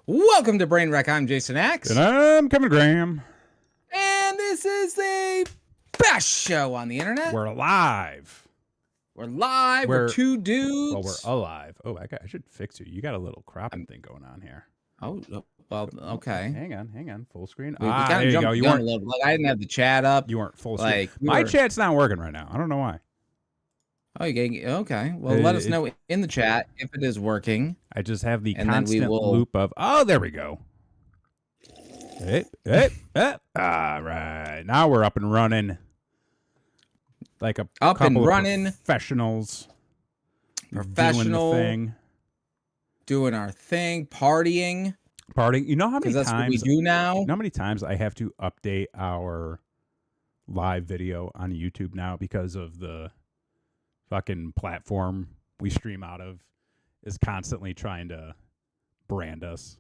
Welcome to Brainwreck. I'm Jason X. And I'm Kevin Graham. And this is the best show on the internet. We're live. We're live. We're two dudes. Well, we're alive. Oh, I should fix you. You got a little cropping thing going on here. Oh, well, okay. Hang on. Full screen. We kind of jumped the gun a little. Like, I didn't have the chat up. You weren't full screen. My chat's not working right now. I don't know why. Oh, okay. Well, let us know in the chat if it is working. I just have the constant loop of, oh, there we go. All right. Now we're up and running. Like a couple of professionals. Doing our thing. Partying. You know how many times what we do now? You know how many times I have to update our live video on YouTube now because of the fucking platform we stream out of is constantly trying to brand us.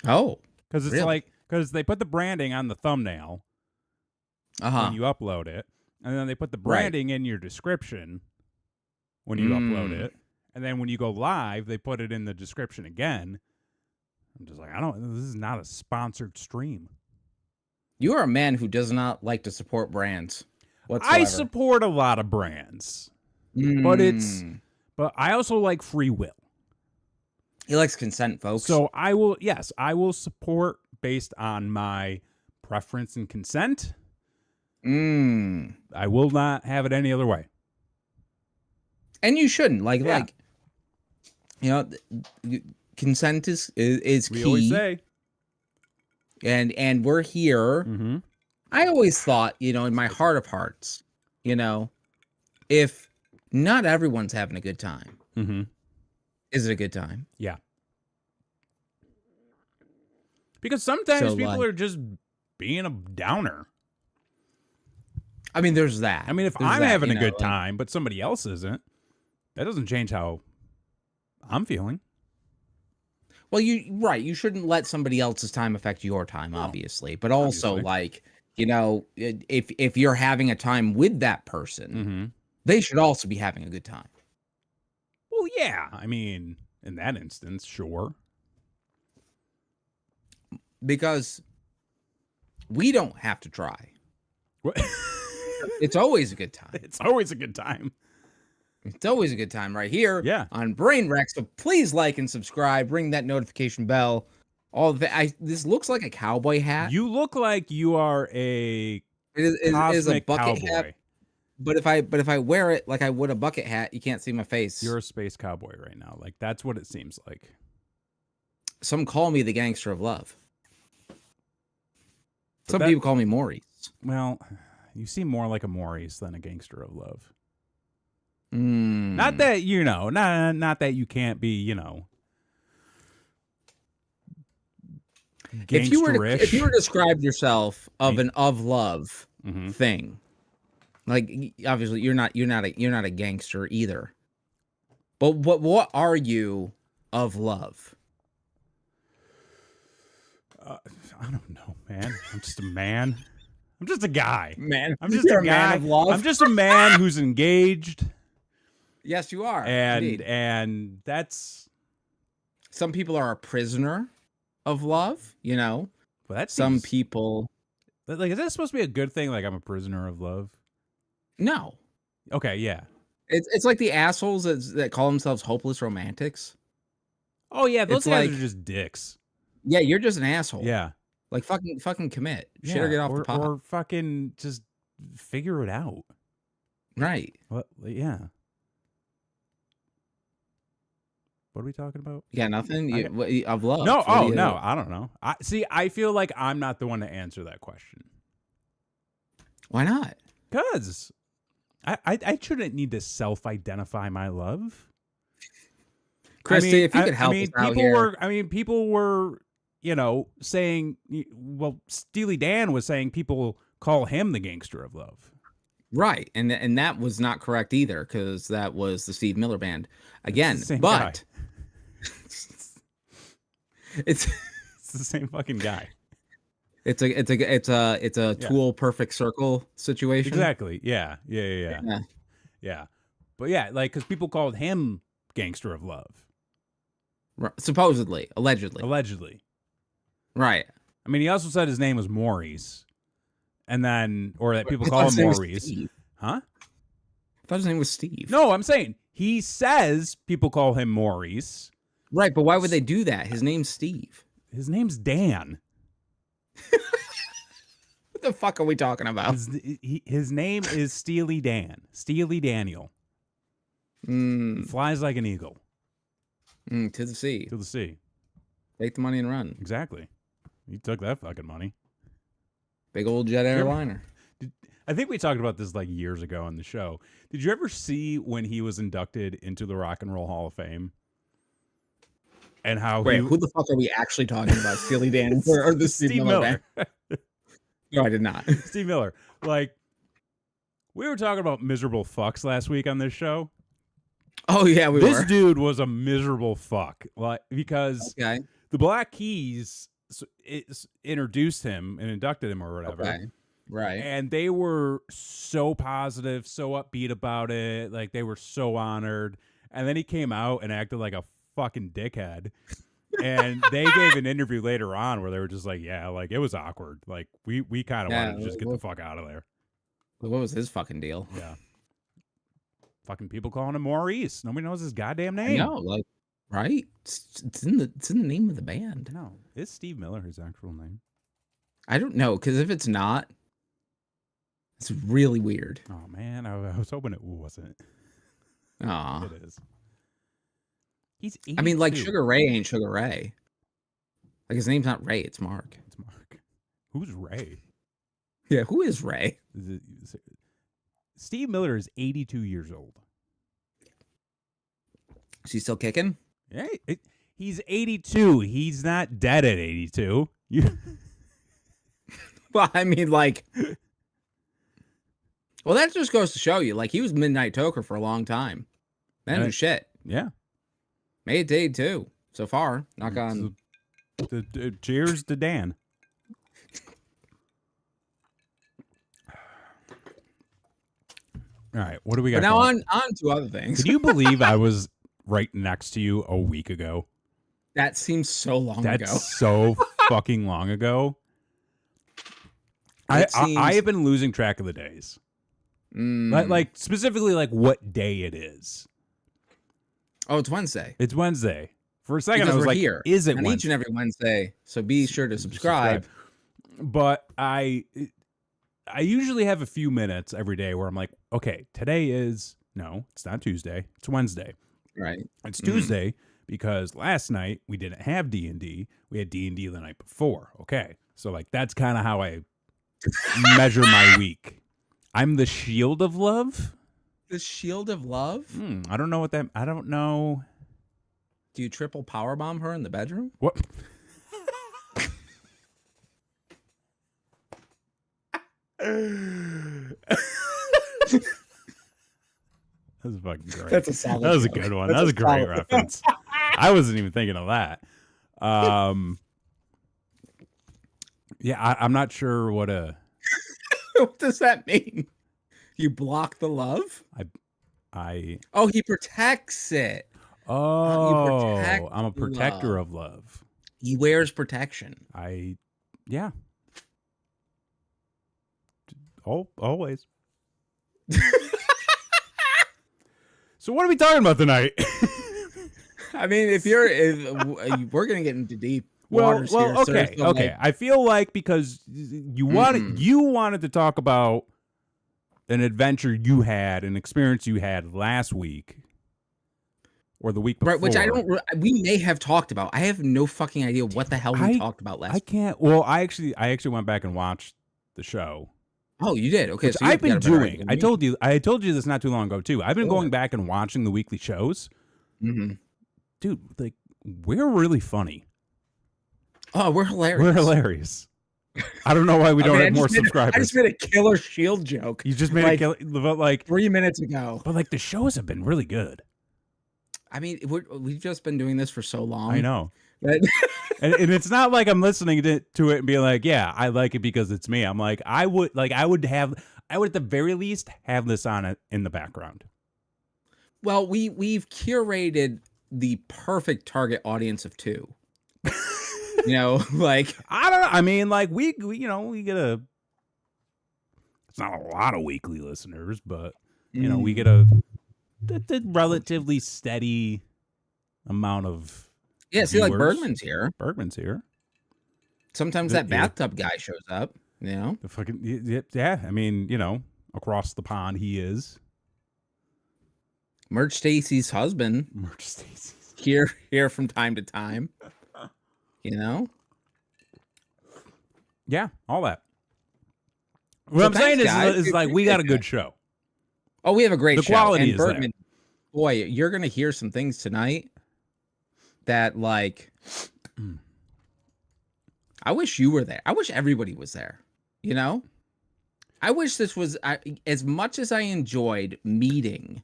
Oh, because it's really? Because they put the branding on the thumbnail when you upload it, and then they put the branding in your description when you upload it, and then when you go live, they put it in the description again. I'm just like, this is not a sponsored stream. You are a man who does not like to support brands whatsoever. I support a lot of brands, but I also like free will. He likes consent, folks. So I will support based on my preference and consent. I will not have it any other way. And you shouldn't. Consent is key. We always say. And we're here. I always thought, in my heart of hearts, if not everyone's having a good time, is it a good time? Yeah. Because sometimes people are just being a downer. I mean, there's that. I mean, if I'm having a good time, but somebody else isn't, that doesn't change how I'm feeling. Well, you shouldn't let somebody else's time affect your time, obviously. But also, if you're having a time with that person, they should also be having a good time. Well, yeah. I mean, in that instance, sure. Because we don't have to try. What? It's always a good time. It's always a good time. It's always a good time right here on Brainwreck. So please like and subscribe. Ring that notification bell. This looks like a cowboy hat. You look like you are a is a bucket cowboy. hat. But if I wear it like I would a bucket hat, you can't see my face. You're a space cowboy right now. Like, that's what it seems like. Some call me the gangster of love. Some people call me Maurice. Well, you seem more like a Maurice than a gangster of love. Not that, not that you can't be, gangsterish. If you were to describe yourself of an of love thing, like obviously you're not a gangster either. But what are you of love? I don't know, man. I'm just a man. I'm just a guy. Man, I'm just a guy. Man of love. I'm just a man who's engaged. Yes, you are. And that's... Some people are a prisoner of love, Well, that's some people... Like, is that supposed to be a good thing? Like, I'm a prisoner of love? No. Okay, yeah. It's like the assholes that call themselves hopeless romantics. Oh, yeah, those guys are just dicks. Yeah, you're just an asshole. Yeah. Like, fucking commit. Shit or get off the pot. Or fucking just figure it out. Right. What? Yeah. What are we talking about? Yeah, nothing of love. No, no, I don't know. I feel like I'm not the one to answer that question. Why not? Because I shouldn't need to self-identify my love. Christy, if you could help us out here. People were, saying, well, Steely Dan was saying people call him the gangster of love. Right, and that was not correct either, because that was the Steve Miller Band again. But it's the same fucking guy. It's a Tool Perfect Circle situation. Exactly. Yeah. But yeah, like, because people called him Gangster of Love. Supposedly, allegedly. Right. I mean, he also said his name was Maurice, and then or that people call him Maurice. Huh? I thought his name was Steve. No, I'm saying he says people call him Maurice. Right, but why would they do that? His name's Steve. His name's Dan. What the fuck are we talking about? His name is Steely Dan. Steely Daniel. He flies like an eagle. To the sea. To the sea. Take the money and run. Exactly. He took that fucking money. Big old jet airliner. I think we talked about this like years ago on the show. Did you ever see when he was inducted into the Rock and Roll Hall of Fame? And how who the fuck are we actually talking about? Steely Dan or the Steve Miller? No, I did not. Steve Miller. Like, we were talking about miserable fucks last week on this show. Oh yeah, we were. This dude was a miserable fuck, like because the Black Keys introduced him and inducted him or whatever. Okay. Right. And they were so positive, so upbeat about it. Like they were so honored. And then he came out and acted like a fucking dickhead. And they gave an interview later on where they were just like, yeah, like it was awkward. Like we kind of wanted to just get the fuck out of there. What was his fucking deal? Yeah. Fucking people calling him Maurice. Nobody knows his goddamn name. No, like, right? It's in the name of the band. No, is Steve Miller his actual name? I don't know, because if it's not, it's really weird. Oh man, I was hoping it wasn't. Aw. It is. He's 82. I mean, like Sugar Ray ain't Sugar Ray. Like his name's not Ray, it's Mark. It's Mark. Who's Ray? Yeah, who is Ray? Steve Miller is 82 years old. Is he still kicking? Yeah, he's 82. He's not dead at 82. Well, I mean, like, well, that just goes to show you, like, he was Midnight Toker for a long time. That was shit. Yeah. Made it to 82 so far. Knock on. Cheers to Dan. All right, what do we got? But now on to other things. Can you believe I was right next to you a week ago? That seems so long ago. That's so fucking long ago. I have been losing track of the days. Like specifically, like what day it is. Oh, it's Wednesday. It's Wednesday. For a second, because I was like, here. "Is it Wednesday?" Each and every Wednesday? So be sure to subscribe. But I usually have a few minutes every day where I'm like, okay, today is, no, it's not Tuesday. It's Wednesday. Right. It's Tuesday because last night we didn't have D&D. We had D&D the night before. Okay. So like, that's kind of how I measure my week. I'm the shield of love. The shield of love? I don't know what that, I don't know. Do you triple powerbomb her in the bedroom? What? That was fucking great. That's a solid. That was a good one. That was a great reference. I wasn't even thinking of that. Yeah, I'm not sure what a. What does that mean? You block the love? Oh, he protects it. Oh, I'm a protector of love. He wears protection. Yeah. Always. So what are we talking about tonight? I mean, if we're gonna get into deep waters here. Okay, so okay. I feel like because you wanted to talk about an adventure you had, an experience you had last week or the week before, right? Which we may have talked about. I have no fucking idea what the hell we talked about last. I can't. Well, I actually went back and watched the show. Oh, you did? Okay. So I've been doing. I told you this not too long ago too. I've been going back and watching the weekly shows. Mm-hmm. Dude, like we're really funny. Oh, we're hilarious. We're hilarious. I don't know why we don't have more subscribers. I just made a killer shield joke. You just made a killer, but like 3 minutes ago. But like the shows have been really good. I mean, we've just been doing this for so long. I know. and it's not like I'm listening to it and being like, yeah, I like it because it's me. I'm like, I would at the very least have this on it in the background. Well, we've curated the perfect target audience of 2. You know, like I don't know. I mean, like we you know, we get a. It's not a lot of weekly listeners, but you know, we get a relatively steady amount of. Yeah, see, like viewers. Bergman's here. Bergman's here. Sometimes that bathtub guy shows up. You know, the fucking yeah. I mean, you know, across the pond he is. Merch Stacy's husband. Merch Stacy's here from time to time. You know. Yeah, all that. What I'm saying is like we got a good show. Oh, we have a great show. The quality and is Bergman, there. Boy, you're gonna hear some things tonight that like. I wish you were there. I wish everybody was there. You know, I wish this was as much as I enjoyed meeting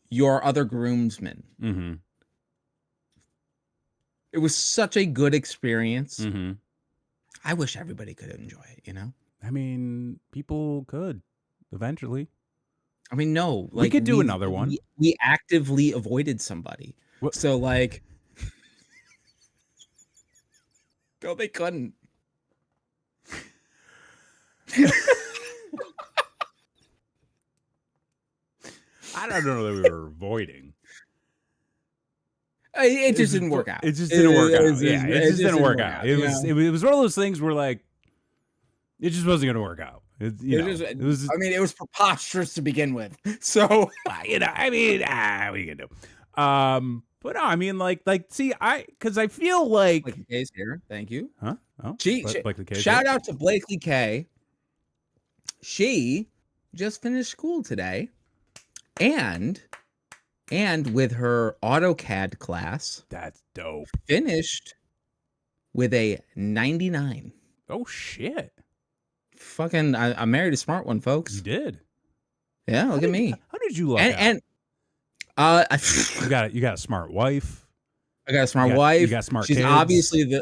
your other groomsmen. Mm-hmm. It was such a good experience. Mm-hmm. I wish everybody could enjoy it. You know, I mean, people could eventually. I mean, no, like we could do another one. We actively avoided somebody. What? So like. No, they couldn't. I don't know that we were avoiding. It just didn't work out. It just didn't work out. Yeah, it just didn't work out. It was one of those things where like it just wasn't going to work out. It was. I mean, it was preposterous to begin with. So you know, I mean, we can do. But no, I mean, like, see, because I feel like Blakely K's here. Thank you. Huh? Oh, Blakely K. Shout out to Blakely K. She just finished school today, and with her AutoCAD class, that's dope. Finished with a 99. Oh shit! Fucking, I married a smart one, folks. You did. Yeah, look at me. How did you look? And you got a smart wife. I got a smart wife. You got smart She's kids. Obviously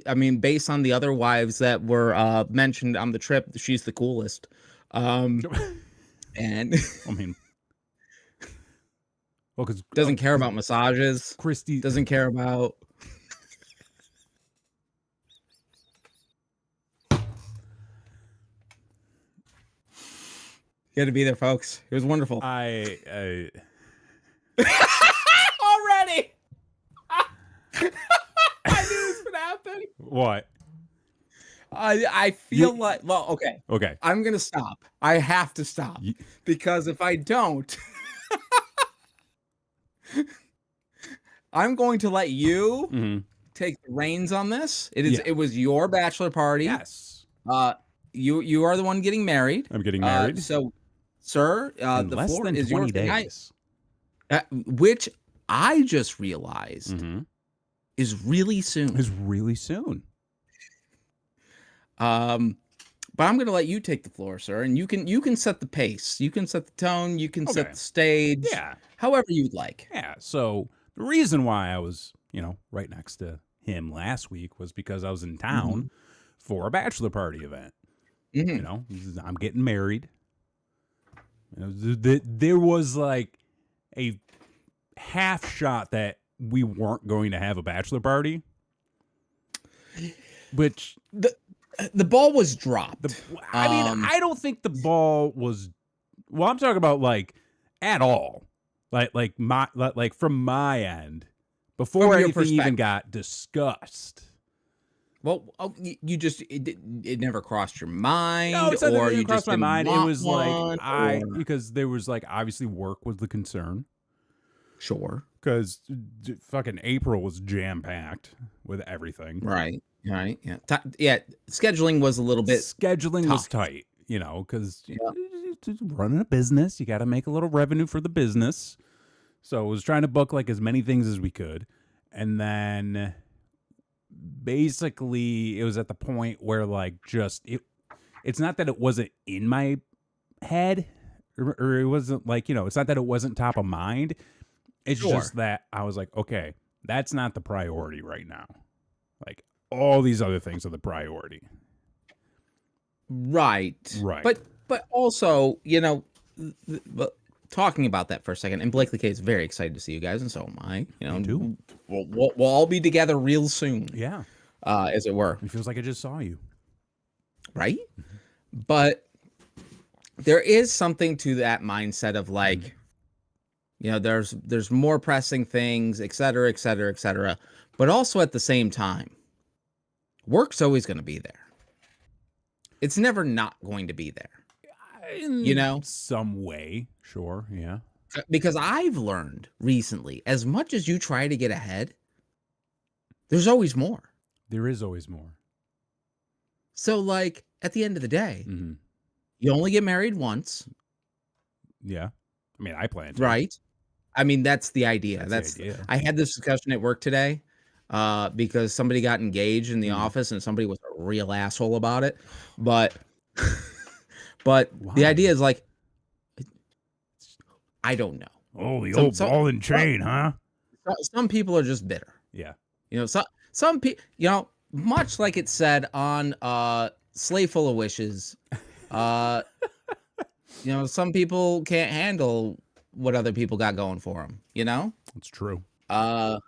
I mean, based on the other wives that were mentioned on the trip, she's the coolest. And I mean, well, because doesn't care about massages. Christy doesn't care about. You had to be there, folks. It was wonderful. Already. I knew this would happen. What? I feel like, well, okay. Okay. I'm going to stop. I have to stop. Because if I don't, I'm going to let you take the reins on this. It was your bachelor party. Yes. You are the one getting married. I'm getting married. So, sir, the floor is yours. Days. Which I just realized is really soon. But I'm going to let you take the floor, sir, and you can set the pace. You can set the tone. You can set the stage. Yeah. However you'd like. Yeah. So the reason why I was, right next to him last week was because I was in town for a bachelor party event. I'm getting married. There was like a half shot that we weren't going to have a bachelor party, which the ball was dropped. I mean, I don't think the ball was. Well, I'm talking about like at all, like from my end before anything even got discussed. Well, you just it never crossed your mind. No, it's not or that it you crossed just my mind. It was like because there was like obviously work was the concern. Sure. Because fucking April was jam packed with everything. Right. Yeah. Yeah. Scheduling was a little bit. Scheduling was tight. Because running a business, you got to make a little revenue for the business. So I was trying to book like as many things as we could, and then. Basically, it was at the point where like it's not that it wasn't in my head or it wasn't like, it's not that it wasn't top of mind. It's just that I was like, okay, that's not the priority right now. Like all these other things are the priority. Right. But also, talking about that for a second, and Blakely K is very excited to see you guys, and so am I. You know, Me too. We'll all be together real soon. Yeah. As it were. It feels like I just saw you. Right? But there is something to that mindset of like, you know, there's more pressing things, et cetera, et cetera, et cetera. But also at the same time, work's always going to be there. It's never not going to be there. In some way, sure, yeah. Because I've learned recently, as much as you try to get ahead, there's always more. There is always more. So, like, at the end of the day, you only get married once. Yeah. I mean, I plan to. Right. I mean, that's the idea. That's the idea. I had this discussion at work today because somebody got engaged in the office and somebody was a real asshole about it. But the idea is like, I don't know. Oh, the old ball and chain, huh? Some people are just bitter. Yeah. You know, some people, you know, much like it said on Sleigh Full of Wishes, you know, some people can't handle what other people got going for them, you know? It's true. But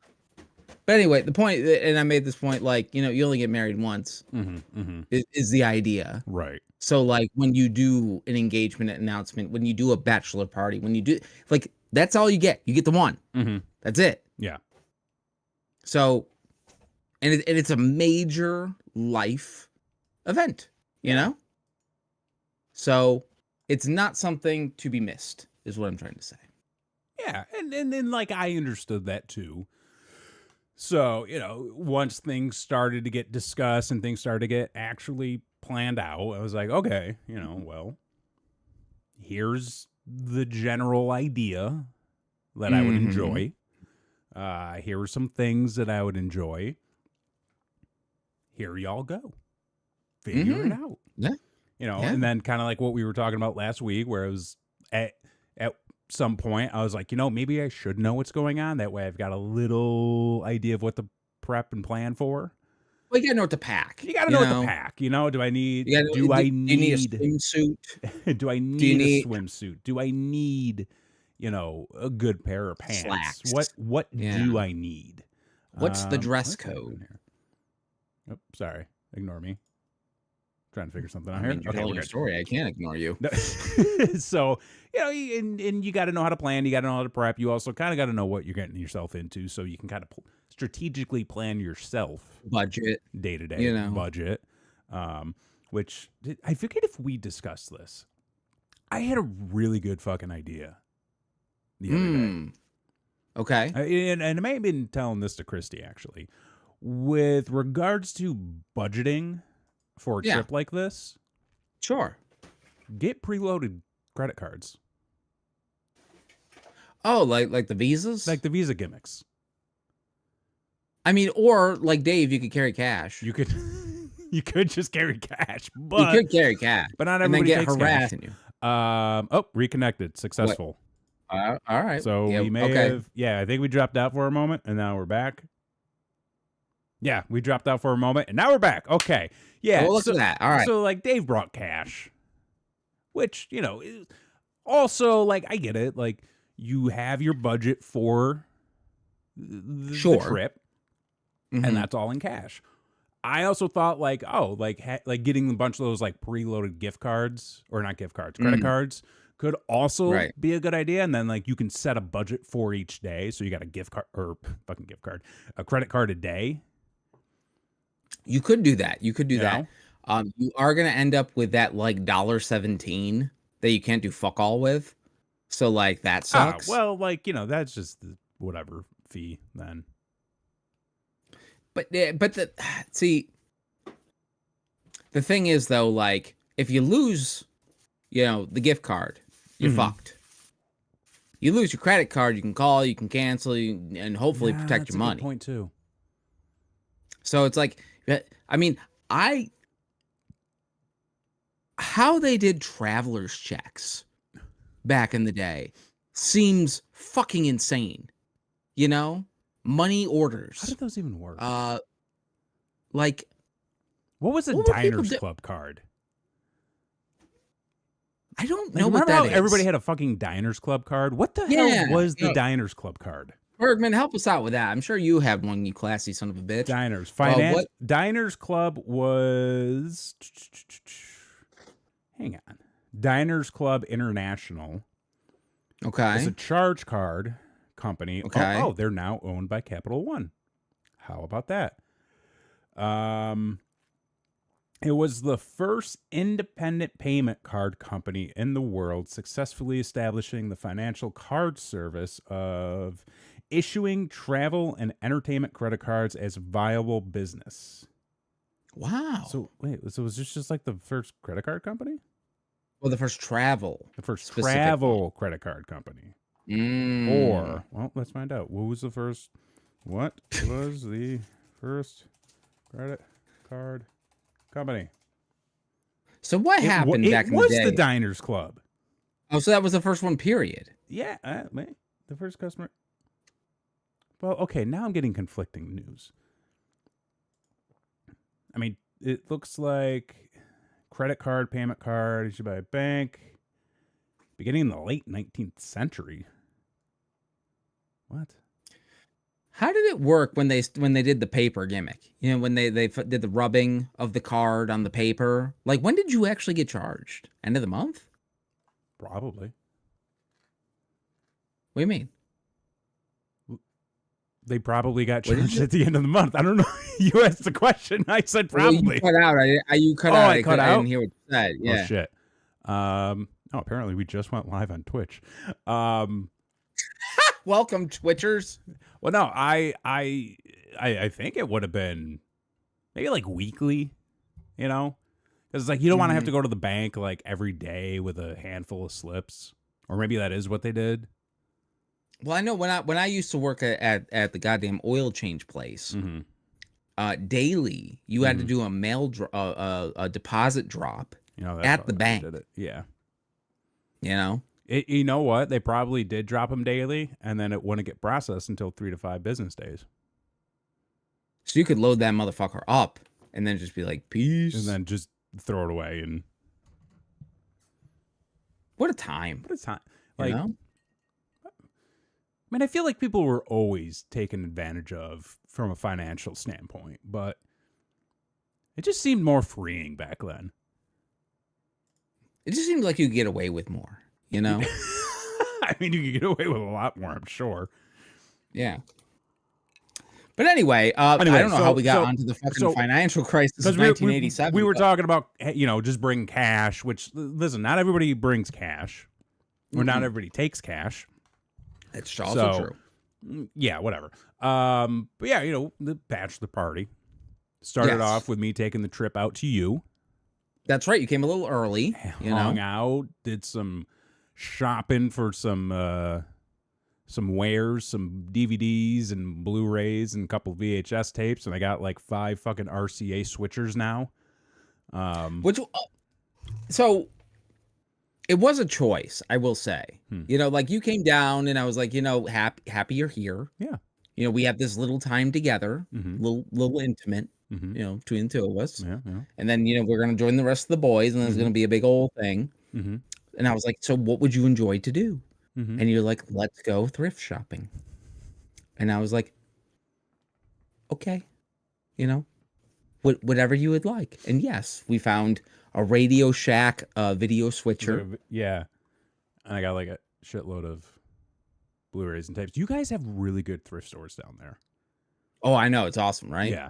anyway, the point, and I made this point, like, you know, you only get married once is the idea. Right. So, like, when you do an engagement announcement, when you do a bachelor party, when you do, like, that's all you get. You get the one. That's it. Yeah. So, and it's a major life event, you know? So, it's not something to be missed, is what I'm trying to say. Yeah, and then, like, I understood that, too. So, you know, once things started to get discussed and things started to get actually planned out, I was like, okay, you know, well, here's the general idea that I would enjoy. Here are some things that I would enjoy. Here y'all go. Figure it out. Yeah. You know, and then kind of like what we were talking about last week, where it was at some point, I was like, you know, maybe I should know what's going on. That way I've got a little idea of what to prep and plan for. Well, you gotta know what to pack. You gotta know what to pack. You know, do I need do you need a swimsuit? Do I need a swimsuit? Do I need, you know, a good pair of pants? Slacks. What do I need? What's the dress code? Oh, sorry. Ignore me. Trying to figure something out here. You're telling your story. I can't ignore you. So, you know, and you got to know how to plan. You got to know how to prep. You also kind of got to know what you're getting yourself into, so you can kind of strategically plan yourself. Budget. Day to day. You know. Budget. Which, I forget if we discussed this. I had a really good fucking idea the other day. Okay. And I may have been telling this to Christy, actually. With regards to budgeting for a trip like this, sure, get preloaded credit cards. Oh, like the visas, like the visa gimmicks. I mean, or like Dave, you could carry cash. You could, you could just carry cash, but you could carry cash, but not everybody and then get harassed. Oh, reconnected, successful. All right. So we may have, I think we dropped out for a moment, and now we're back. Yeah, we dropped out for a moment, and now we're back. Okay. Yeah. Well, look at that. All right. So, like, Dave brought cash, which, you know, also, like, I get it. Like, you have your budget for the trip, and that's all in cash. I also thought, like, oh, like getting a bunch of those, like, preloaded gift cards, or not gift cards, credit cards, could also be a good idea. And then, like, you can set a budget for each day. So you got a gift card, or fucking gift card, a credit card a day. You could do that. You could do that. You are going to end up with that like $1.17 that you can't do fuck all with. So like that sucks. Well, like, you know, that's just the whatever fee then. But the thing is though, like if you lose, you know, the gift card, you're fucked. You lose your credit card, you can call, you can cancel, and hopefully protect your money. That's a good point too. So it's like, I mean, how they did traveler's checks back in the day seems fucking insane. You know, money orders. How did those even work? Like, what was a Diners Club card? I don't Like, know what remember that how is. everybody had a fucking Diners Club card? What the hell was the Diners Club card? Bergman, help us out with that. I'm sure you have one, you classy son of a bitch. Diners. What? Diners Club was... Hang on. Diners Club International. Okay. It's a charge card company. Okay. Oh, they're now owned by Capital One. How about that? It was the first independent payment card company in the world, successfully establishing the financial card service of issuing travel and entertainment credit cards as viable business. Wow. So wait, so was this just like the first credit card company? Well, the first travel. The first travel credit card company. Or, well, let's find out. What was the first credit card company? So what happened back in the day? It was the Diners Club. Oh, so that was the first one, period. Yeah, the first customer. Well, okay, now I'm getting conflicting news. I mean, it looks like credit card, payment card issued by a bank beginning in the late 19th century. What? How did it work when they did the paper gimmick? You know, when they did the rubbing of the card on the paper? Like, when did you actually get charged? End of the month? Probably. What do you mean? They probably got charged at the end of the month. I don't know. You asked the question. I said probably. Well, you cut out. You cut out. I cut out? I didn't hear what you said. Yeah. Oh, shit. Apparently we just went live on Twitch. Welcome, Twitchers. Well, no, I think it would have been maybe like weekly, you know? Because it's like you don't want to have to go to the bank like every day with a handful of slips. Or maybe that is what they did. Well, I know when I used to work at the goddamn oil change place, daily you had to do a deposit drop at the bank. Did it. Yeah. You know? You know what? They probably did drop them daily, and then it wouldn't get processed until 3 to 5 business days. So you could load that motherfucker up and then just be like, peace. And then just throw it away. And what a time. What a time. Like, you know? I mean, I feel like people were always taken advantage of from a financial standpoint, but it just seemed more freeing back then. It just seemed like you could get away with more, you know? I mean, you could get away with a lot more, I'm sure. Yeah. But anyway, I don't know how we got onto the fucking financial crisis of 1987. We were talking about, just bring cash, which, listen, not everybody brings cash, or not everybody takes cash. It's also true. Yeah, whatever. But yeah, the bachelor party started off with me taking the trip out to you. That's right. You came a little early. Hung out, did some shopping for some wares, some DVDs and Blu-rays and a couple VHS tapes, and I got like 5 fucking RCA switchers now. So it was a choice, I will say. Like you came down and I was like, happy you're here. Yeah. We have this little time together, little intimate, between the two of us. Yeah. And then, we're going to join the rest of the boys and there's going to be a big old thing. And I was like, so what would you enjoy to do? And you're like, let's go thrift shopping. And I was like, okay, whatever you would like. And yes, we found a Radio Shack video switcher. Yeah. And I got like a shitload of Blu-rays and tapes. You guys have really good thrift stores down there. Oh, I know. It's awesome, right? Yeah.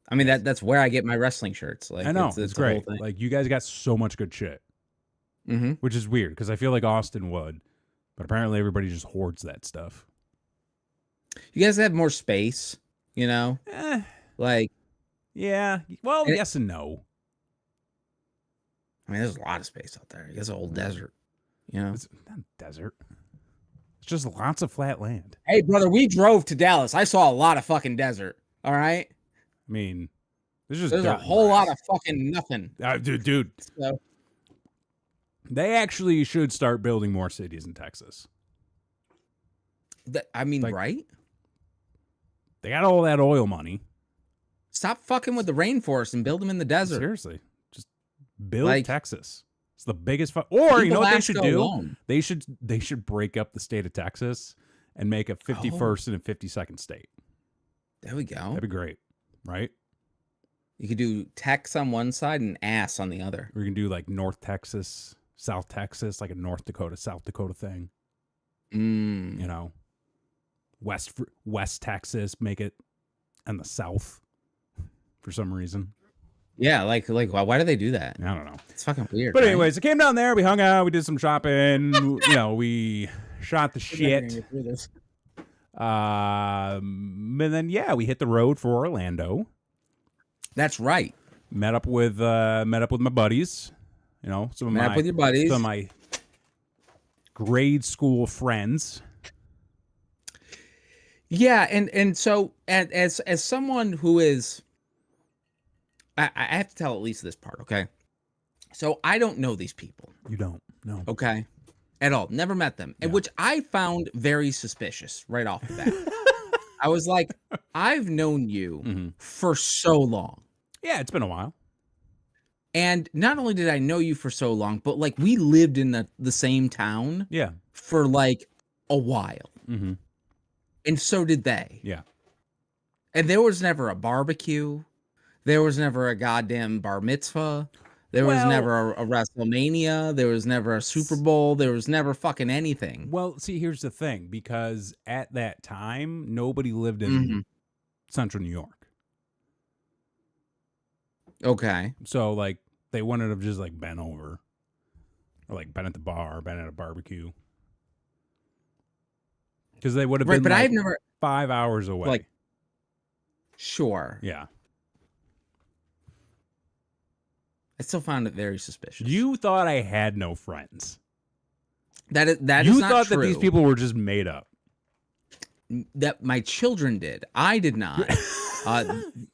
I mean, that's where I get my wrestling shirts. Like, I know. It's great. Like, you guys got so much good shit. Which is weird, because I feel like Austin would. But apparently everybody just hoards that stuff. You guys have more space, Like... Yeah. Well, yes and no. I mean, there's a lot of space out there. It's a whole desert, It's not desert. It's just lots of flat land. Hey, brother, we drove to Dallas. I saw a lot of fucking desert. All right? I mean, there's a whole lot of fucking nothing. Dude. So, they actually should start building more cities in Texas. Right? They got all that oil money. Stop fucking with the rainforest and build them in the desert. Seriously. Just build Texas. It's the biggest or you know what they should do? Alone. They should break up the state of Texas and make a 51st and a 52nd state. There we go. That'd be great, right? You could do Tex on one side and ass on the other. We can do like North Texas, South Texas, like a North Dakota, South Dakota thing. You know, West Texas, make it in the South for some reason. Yeah, like why do they do that? I don't know. It's fucking weird. But anyways, I came down there. We hung out. We did some shopping. You know, we shot the shit. And then we hit the road for Orlando. That's right. Met up with my buddies. You know, Met up with your buddies. Some of my grade school friends. Yeah, and so as someone who is, I have to tell at least this part, okay? So I don't know these people. You don't? No. Okay. At all. Never met them. Yeah. Which I found very suspicious right off the bat. I was like, I've known you for so long. Yeah, it's been a while. And not only did I know you for so long, but like we lived in the same town for like a while. Mm-hmm. And so did they. Yeah. And there was never a barbecue. There was never a goddamn bar mitzvah. There was never a WrestleMania. There was never a Super Bowl. There was never fucking anything. Well, see, here's the thing. Because at that time, nobody lived in central New York. Okay. So, like, they wouldn't have just, like, been over. Or, like, been at the bar, been at a barbecue. Because they would have been, but like, I've never 5 hours away. Like, sure. Yeah. I still found it very suspicious. You thought I had no friends. That is not true. You thought that true. these people were just made up. That my children did. I did not.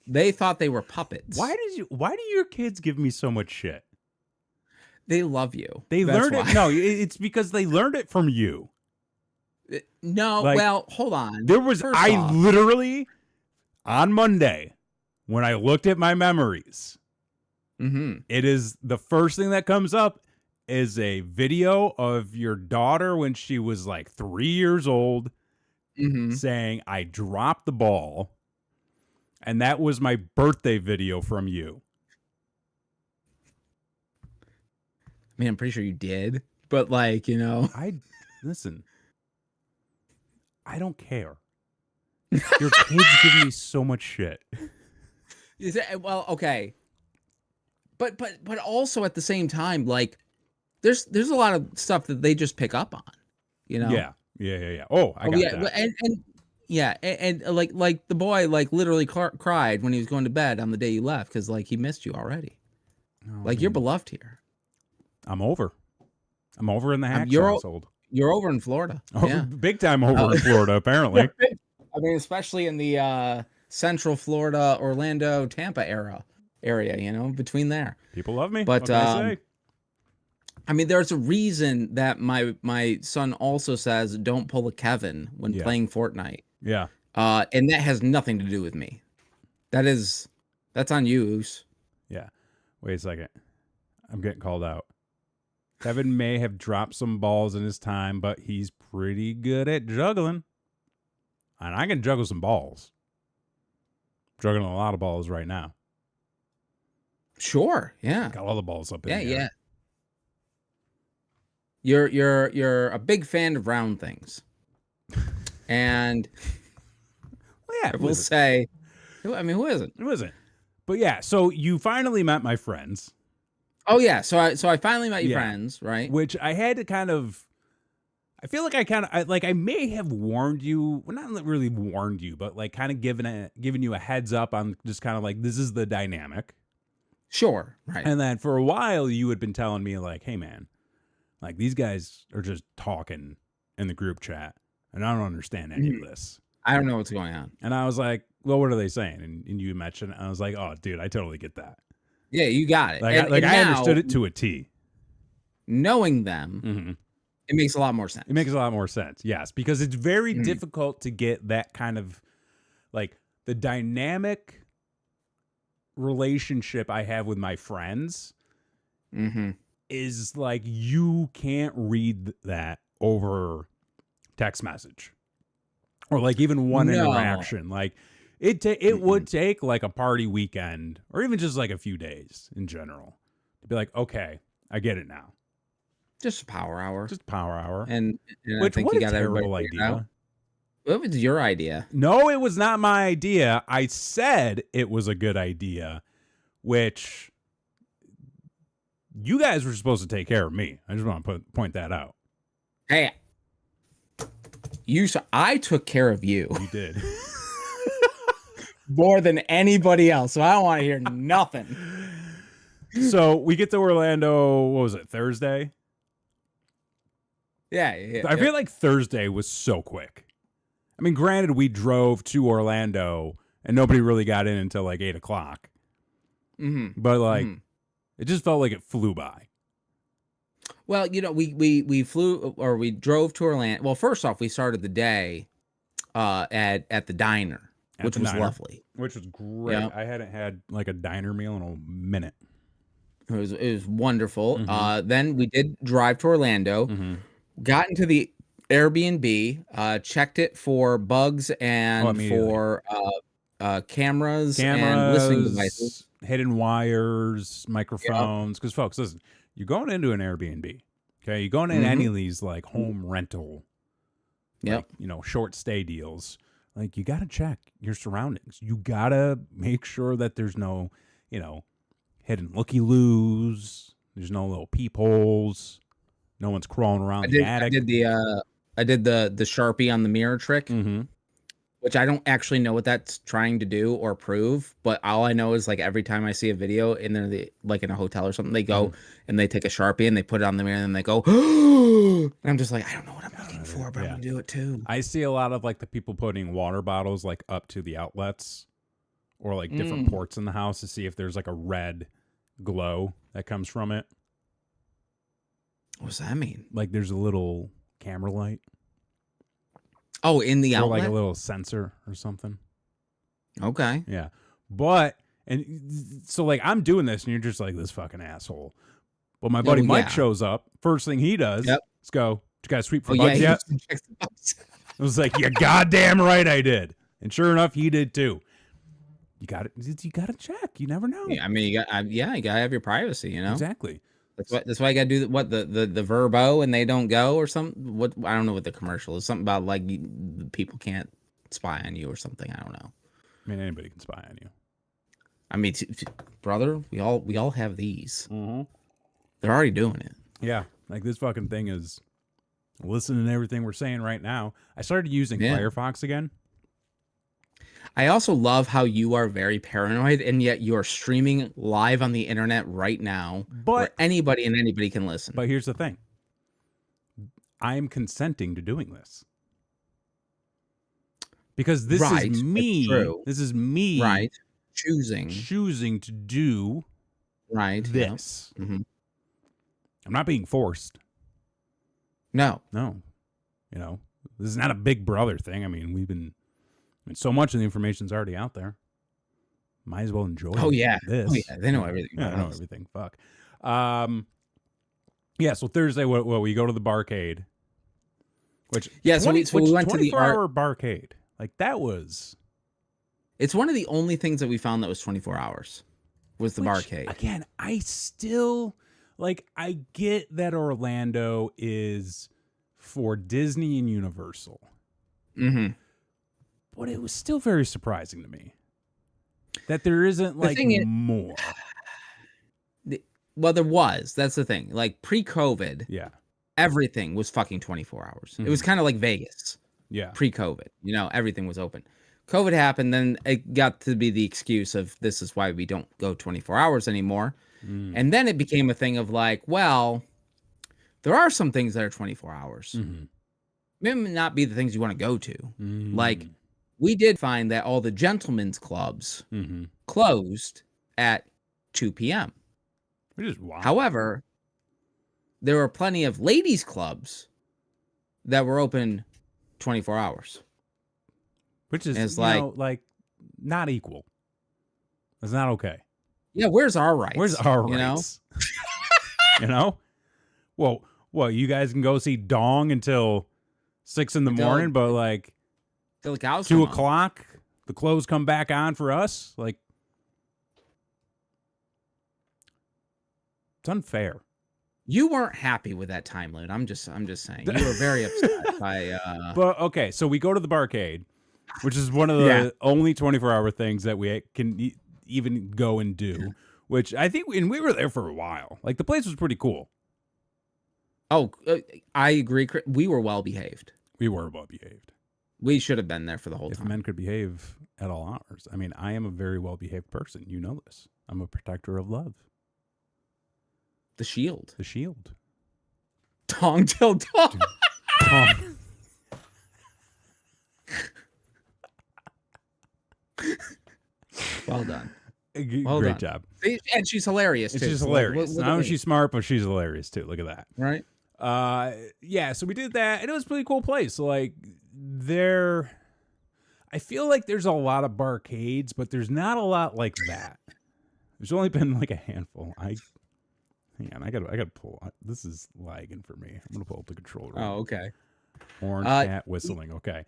They thought they were puppets. Why do your kids give me so much shit? They love you. They learned it. No, it's because they learned it from you. No, like, well, hold on. There was literally on Monday when I looked at my memories. It is the first thing that comes up is a video of your daughter when she was like 3 years old saying, I dropped the ball. And that was my birthday video from you. I mean, I'm pretty sure you did. But like, you know. Listen. I don't care. Your kids give me so much shit. Well, okay. But also at the same time, like, there's a lot of stuff that they just pick up on, you know? Yeah. Oh, I got that. And like the boy like literally cried when he was going to bed on the day you left because like he missed you already. You're beloved here. I'm over in the Hacks household. You're over in Florida. Big time over in Florida, apparently. I mean, especially in the Central Florida, Orlando, Tampa area, you know, between there. People love me. But what can I say? I mean, there's a reason that my son also says don't pull a Kevin when playing Fortnite. Yeah. And that has nothing to do with me. That's on you, Oos. Yeah. Wait a second. I'm getting called out. Kevin may have dropped some balls in his time, but he's pretty good at juggling. And I can juggle some balls. Juggling a lot of balls right now. Sure. Yeah. Got all the balls up in the air. Yeah. You're a big fan of round things. And we'll say, I mean, who isn't? Who isn't? But yeah, so you finally met my friends. Oh yeah, so I finally met your friends, right? Which I had to kind of, I feel like I may have warned you, well, not really warned you, but like kind of given you a heads up on just kind of like this is the dynamic. Sure, right. And then for a while you had been telling me like, hey man, like these guys are just talking in the group chat. And I don't understand any of this. I don't know what's going on. And I was like, well, what are they saying? And you mentioned it. And I was like, oh, dude, I totally get that. Yeah, you got it. Like, I understood it to a T. Knowing them, it makes a lot more sense. It makes a lot more sense, yes. Because it's very difficult to get that kind of, like, the dynamic relationship I have with my friends is like you can't read that over text message or like even one interaction. Like it would take like a party weekend or even just like a few days in general to be like, okay, I get it now. Just a power hour. Just power hour. And which, I think what you a got terrible idea. What was your idea? No, it was not my idea. I said it was a good idea, which you guys were supposed to take care of me. I just want to point that out. Hey, I took care of you. You did. More than anybody else, so I don't want to hear nothing. So we get to Orlando, what was it, Thursday? Yeah. I feel like Thursday was so quick. I mean, granted, we drove to Orlando and nobody really got in until like 8 o'clock. But like, it just felt like it flew by. Well, you know, we flew or we drove to Orlando. Well, first off, we started the day at the diner, which was lovely. Which was great. Yep. I hadn't had like a diner meal in a minute. It was wonderful. Then we did drive to Orlando, got into the Airbnb, checked it for bugs and for cameras and listening devices, hidden wires, microphones. Because folks, listen, you're going into an Airbnb, okay? You're going into any of these like home rental, like, you know, short stay deals. Like, you got to check your surroundings. You got to make sure that there's no, you know, hidden looky-loos. There's no little peepholes. No one's crawling around the attic. I did the Sharpie on the mirror trick, which I don't actually know what that's trying to do or prove. But all I know is like every time I see a video and they're like in a hotel or something, they go and they take a Sharpie and they put it on the mirror and then they go, and I'm just like, I don't know what I'm looking for, but I'm gonna do it too. I see a lot of like the people putting water bottles like up to the outlets or like different ports in the house to see if there's like a red glow that comes from it. What does that mean? Like there's a little camera light. Oh, in the outlet? Or like a little sensor or something. Okay. Yeah. But, and so like I'm doing this and you're just like this fucking asshole. But my buddy Mike shows up. First thing he does is go, "You guys sweep for bugs yet?" I was like, "You're goddamn right I did." And sure enough, he did too. You got it. You got to check. You never know. Yeah, I mean, you gotta have your privacy. You know exactly. That's why you gotta do the verbo and they don't go or something. What I don't know what the commercial is. Something about like people can't spy on you or something. I don't know. I mean, anybody can spy on you. I mean, brother, we all have these. They're already doing it. Yeah, like this fucking thing is listening to everything we're saying right now. I started using Firefox again. I also love how you are very paranoid, and yet you are streaming live on the internet right now, where anybody can listen. But here's the thing: I am consenting to doing this because this is me. This is me, choosing to do this. I'm not being forced. No. You know, this is not a Big Brother thing. I mean, so much of the information's already out there. Might as well enjoy this. Oh, yeah. They know everything. Yeah, I know everything. Fuck. Yeah, so Thursday, we go to the barcade. Which, so we went to the 24-hour barcade. Like, that was... It's one of the only things that we found that was 24 hours, was the barcade. Again, I still... Like, I get that Orlando is for Disney and Universal. But it was still very surprising to me that there isn't like more. Well, there was. That's the thing. Like pre-COVID, everything was fucking 24 hours. It was kind of like Vegas. Yeah. Pre-COVID, you know, everything was open. COVID happened, then it got to be the excuse of this is why we don't go 24 hours anymore. And then it became a thing of like, well, there are some things that are 24 hours. Maybe not be the things you want to go to. Like, we did find that all the gentlemen's clubs closed at 2 p.m. Which is wild. However, there were plenty of ladies' clubs that were open 24 hours. Which is like not equal. It's not okay. Yeah, where's our rights? Where's our rights? Know? You know? Well, you guys can go see Dong until 6 in the morning, but like till the cows 2 o'clock, the clothes come back on for us. Like, it's unfair. You weren't happy with that time limit. I'm just saying. You were very upset by. But okay, so we go to the barcade, which is one of the only 24-hour things that we can even go and do. Which I think, and we were there for a while. Like, the place was pretty cool. Oh, I agree. We were well behaved. We were well behaved. We should have been there for the whole time. If men could behave at all hours. I mean, I am a very well behaved person. You know this. I'm a protector of love. The shield. The shield. Dong till dawn. Dong. Well done. Great job. And she's hilarious too. She's hilarious. Not only she's smart, but she's hilarious too. Look at that. Right. Yeah, so we did that, and it was a pretty cool place. Like, I feel like there's a lot of barcades, but there's not a lot like that. There's only been like a handful. Hang on, I gotta pull. This is lagging for me. I'm gonna pull up the controller. Oh, okay. Orange cat whistling. Okay.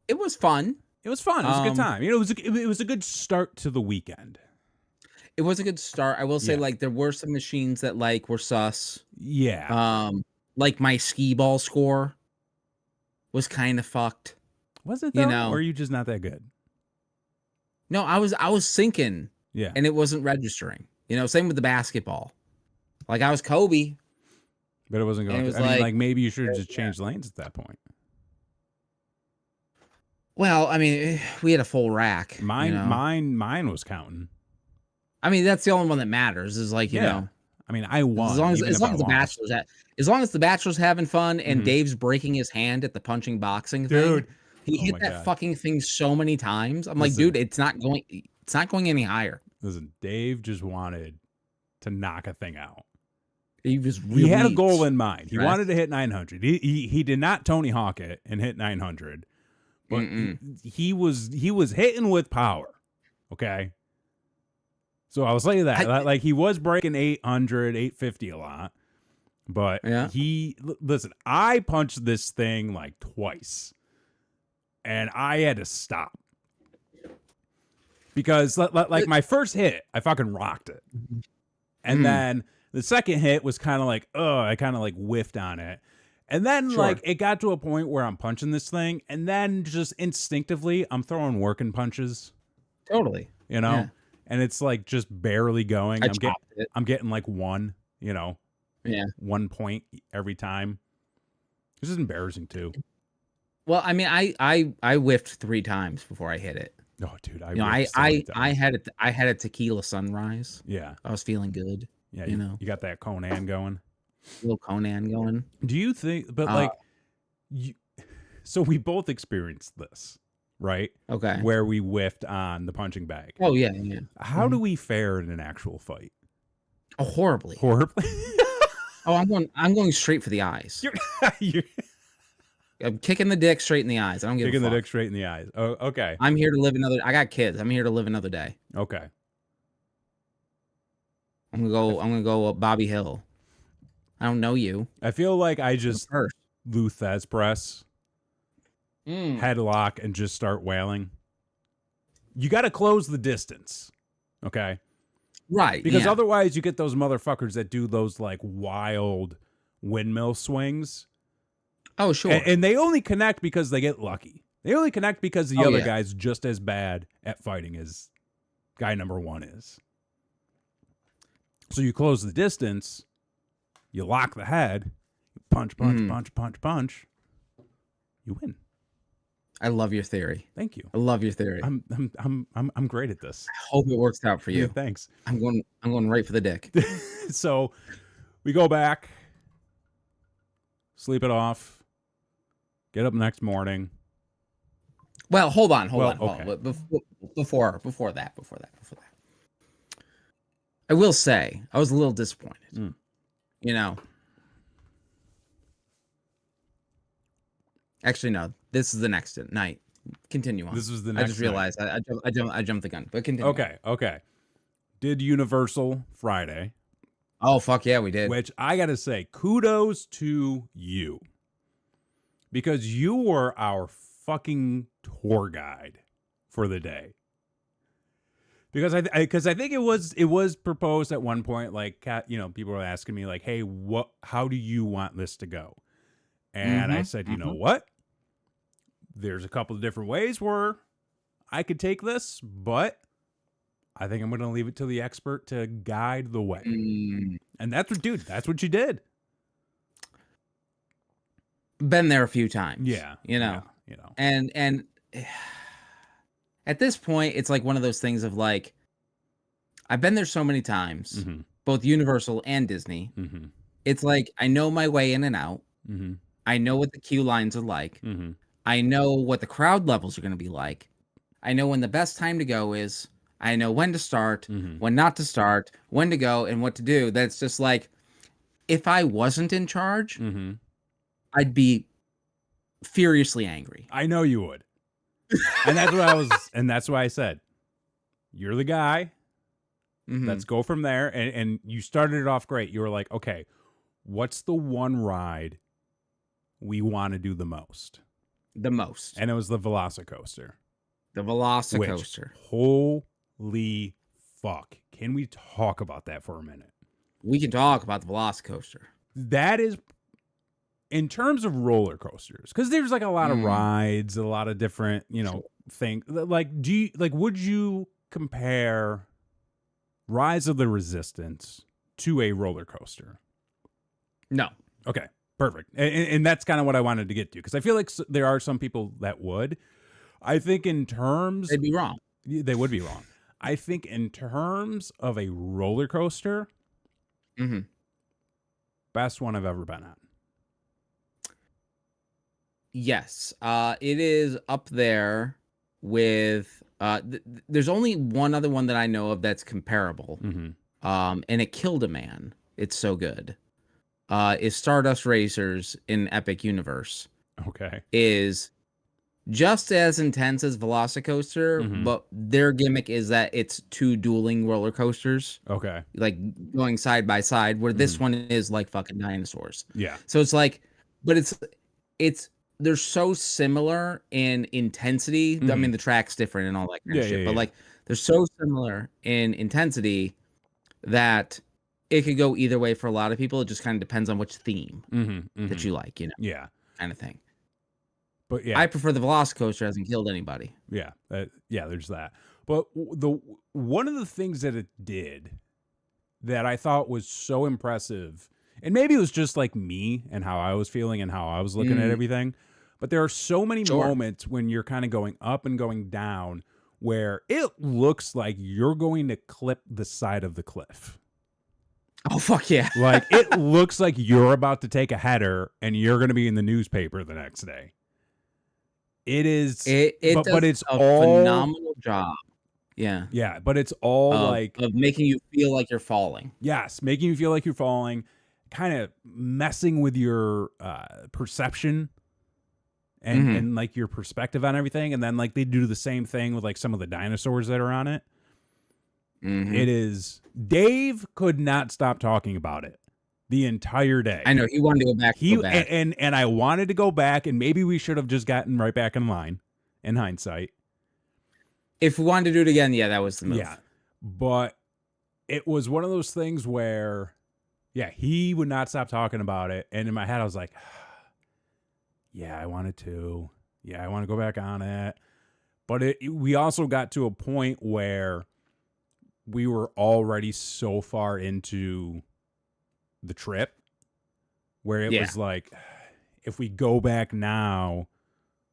It was fun. It was fun. It was a good time. You know, it was a good start to the weekend. It was a good start. I will say, like, there were some machines that like were sus. Yeah. Like my skee ball score was kind of fucked. Was it though? You know, or are you just not that good? No, I was sinking. Yeah. And it wasn't registering. You know, same with the basketball. Like, I was Kobe. But it wasn't going. I mean, like, maybe you should have just changed lanes at that point. Well, I mean, we had a full rack. Mine was counting. I mean, that's the only one that matters. Is like, you know. I mean, I won. As long as the Bachelor's having fun and Dave's breaking his hand at the punching boxing thing. Dude, he hit that fucking thing so many times. I'm like, dude, it's not going any higher. Listen, Dave just wanted to knock a thing out. He had a goal in mind. He wanted to hit 900. He did not Tony Hawk it and hit 900. But he was hitting with power. Okay. So I was saying that like he was breaking 800, 850 a lot. But listen, I punched this thing like twice. And I had to stop. Because like my first hit, I fucking rocked it. And then the second hit was kind of like, I kind of like whiffed on it. And then like it got to a point where I'm punching this thing, and then just instinctively I'm throwing working punches. Totally. You know? Yeah. And it's like just barely going. I'm getting like 1, you know. Yeah. 1 point every time. This is embarrassing too. Well, I mean, I whiffed 3 times before I hit it. Oh, dude, I had a tequila sunrise. Yeah. I was feeling good. Yeah, you know. You got that Conan going. Little Conan going. Do you think, but like, so we both experienced this, right? Okay. Where we whiffed on the punching bag. Oh, yeah. How do we fare in an actual fight? Oh, horribly. Horribly? Oh, I'm going straight for the eyes. I'm kicking the dick straight in the eyes. I don't give a fuck. Kicking the dick straight in the eyes. Oh, okay. I'm here to live I got kids. I'm here to live another day. Okay. I'm gonna go Bobby Hill. I don't know you. I feel like I just Luthez press, headlock, and just start wailing. You got to close the distance, okay? Right. Because otherwise you get those motherfuckers that do those like wild windmill swings. Oh, sure. And they only connect because they get lucky. They only connect because the other guy's just as bad at fighting as guy number 1 is. So you close the distance, you lock the head, punch, you win. I love your theory. Thank you. I love your theory. I'm great at this. I hope it works out for you. Yeah, thanks. I'm going right for the dick. So we go back, sleep it off, get up next morning. Well, hold on. Before that. I will say I was a little disappointed. You know. Actually, no. This is the next night. Continue on. This was the next. I just realized I jumped the gun. But continue. Okay. Did Universal Friday. Oh, fuck yeah, we did. Which I got to say, kudos to you. Because you were our fucking tour guide for the day. Because I think it was proposed at one point, like, people were asking me like, hey, how do you want this to go? And I said, you know what? There's a couple of different ways where I could take this, but I think I'm going to leave it to the expert to guide the way. And that's what you did. Been there a few times. Yeah. And at this point, it's like one of those things of like, I've been there so many times, both Universal and Disney. It's like, I know my way in and out. I know what the queue lines are like. I know what the crowd levels are going to be like. I know when the best time to go is. I know when to start, when not to start, when to go, and what to do. That's just like, if I wasn't in charge, I'd be furiously angry. I know you would. And that's what and that's why I said, you're the guy. Let's go from there. And you started it off great. You were like, okay, what's the one ride we want to do the most? The most. And it was the Velocicoaster. The Velocicoaster. Holy fuck. Can we talk about that for a minute? We can talk about the Velocicoaster. That is, in terms of roller coasters, because there's like a lot of rides, a lot of different, things. Like, would you compare Rise of the Resistance to a roller coaster? No. Okay, perfect. And that's kind of what I wanted to get to, because I feel like there are some people that would. I think in terms... They'd be wrong. They would be wrong. I think in terms of a roller coaster, best one I've ever been on. Yes. It is up there with... there's only one other one that I know of that's comparable. And it killed a man. It's so good. Is Stardust Racers in Epic Universe. Okay. Is just as intense as Velocicoaster, but their gimmick is that it's two dueling roller coasters. Okay. Like going side by side, where this one is like fucking dinosaurs. Yeah. So it's like, but it's they're so similar in intensity. I mean, the track's different and all that kind of shit, but like they're so similar in intensity that it could go either way for a lot of people. It just kind of depends on which theme that you like, Yeah. Kind of thing. But yeah, I prefer the Velocicoaster. Hasn't killed anybody. Yeah, there's that. But one of the things that it did that I thought was so impressive, and maybe it was just like me and how I was feeling and how I was looking at everything, but there are so many moments when you're kind of going up and going down where it looks like you're going to clip the side of the cliff. Oh, fuck yeah. Like, it looks like you're about to take a header and you're going to be in the newspaper the next day. It is, but it's a all phenomenal job. Yeah. Yeah, but it's all of making you feel like you're falling. Yes, making you feel like you're falling, kind of messing with your perception and like your perspective on everything. And then like they do the same thing with like some of the dinosaurs that are on it. It is, Dave could not stop talking about it the entire day. I know he wanted to go back. And I wanted to go back, and maybe we should have just gotten right back in line. In hindsight, if we wanted to do it again, yeah, that was the move. Yeah, but it was one of those things where, yeah, he would not stop talking about it, and in my head, I was like, yeah, I wanted to. Yeah, I want to go back on it, but we also got to a point where we were already so far into the trip where it was like, if we go back now,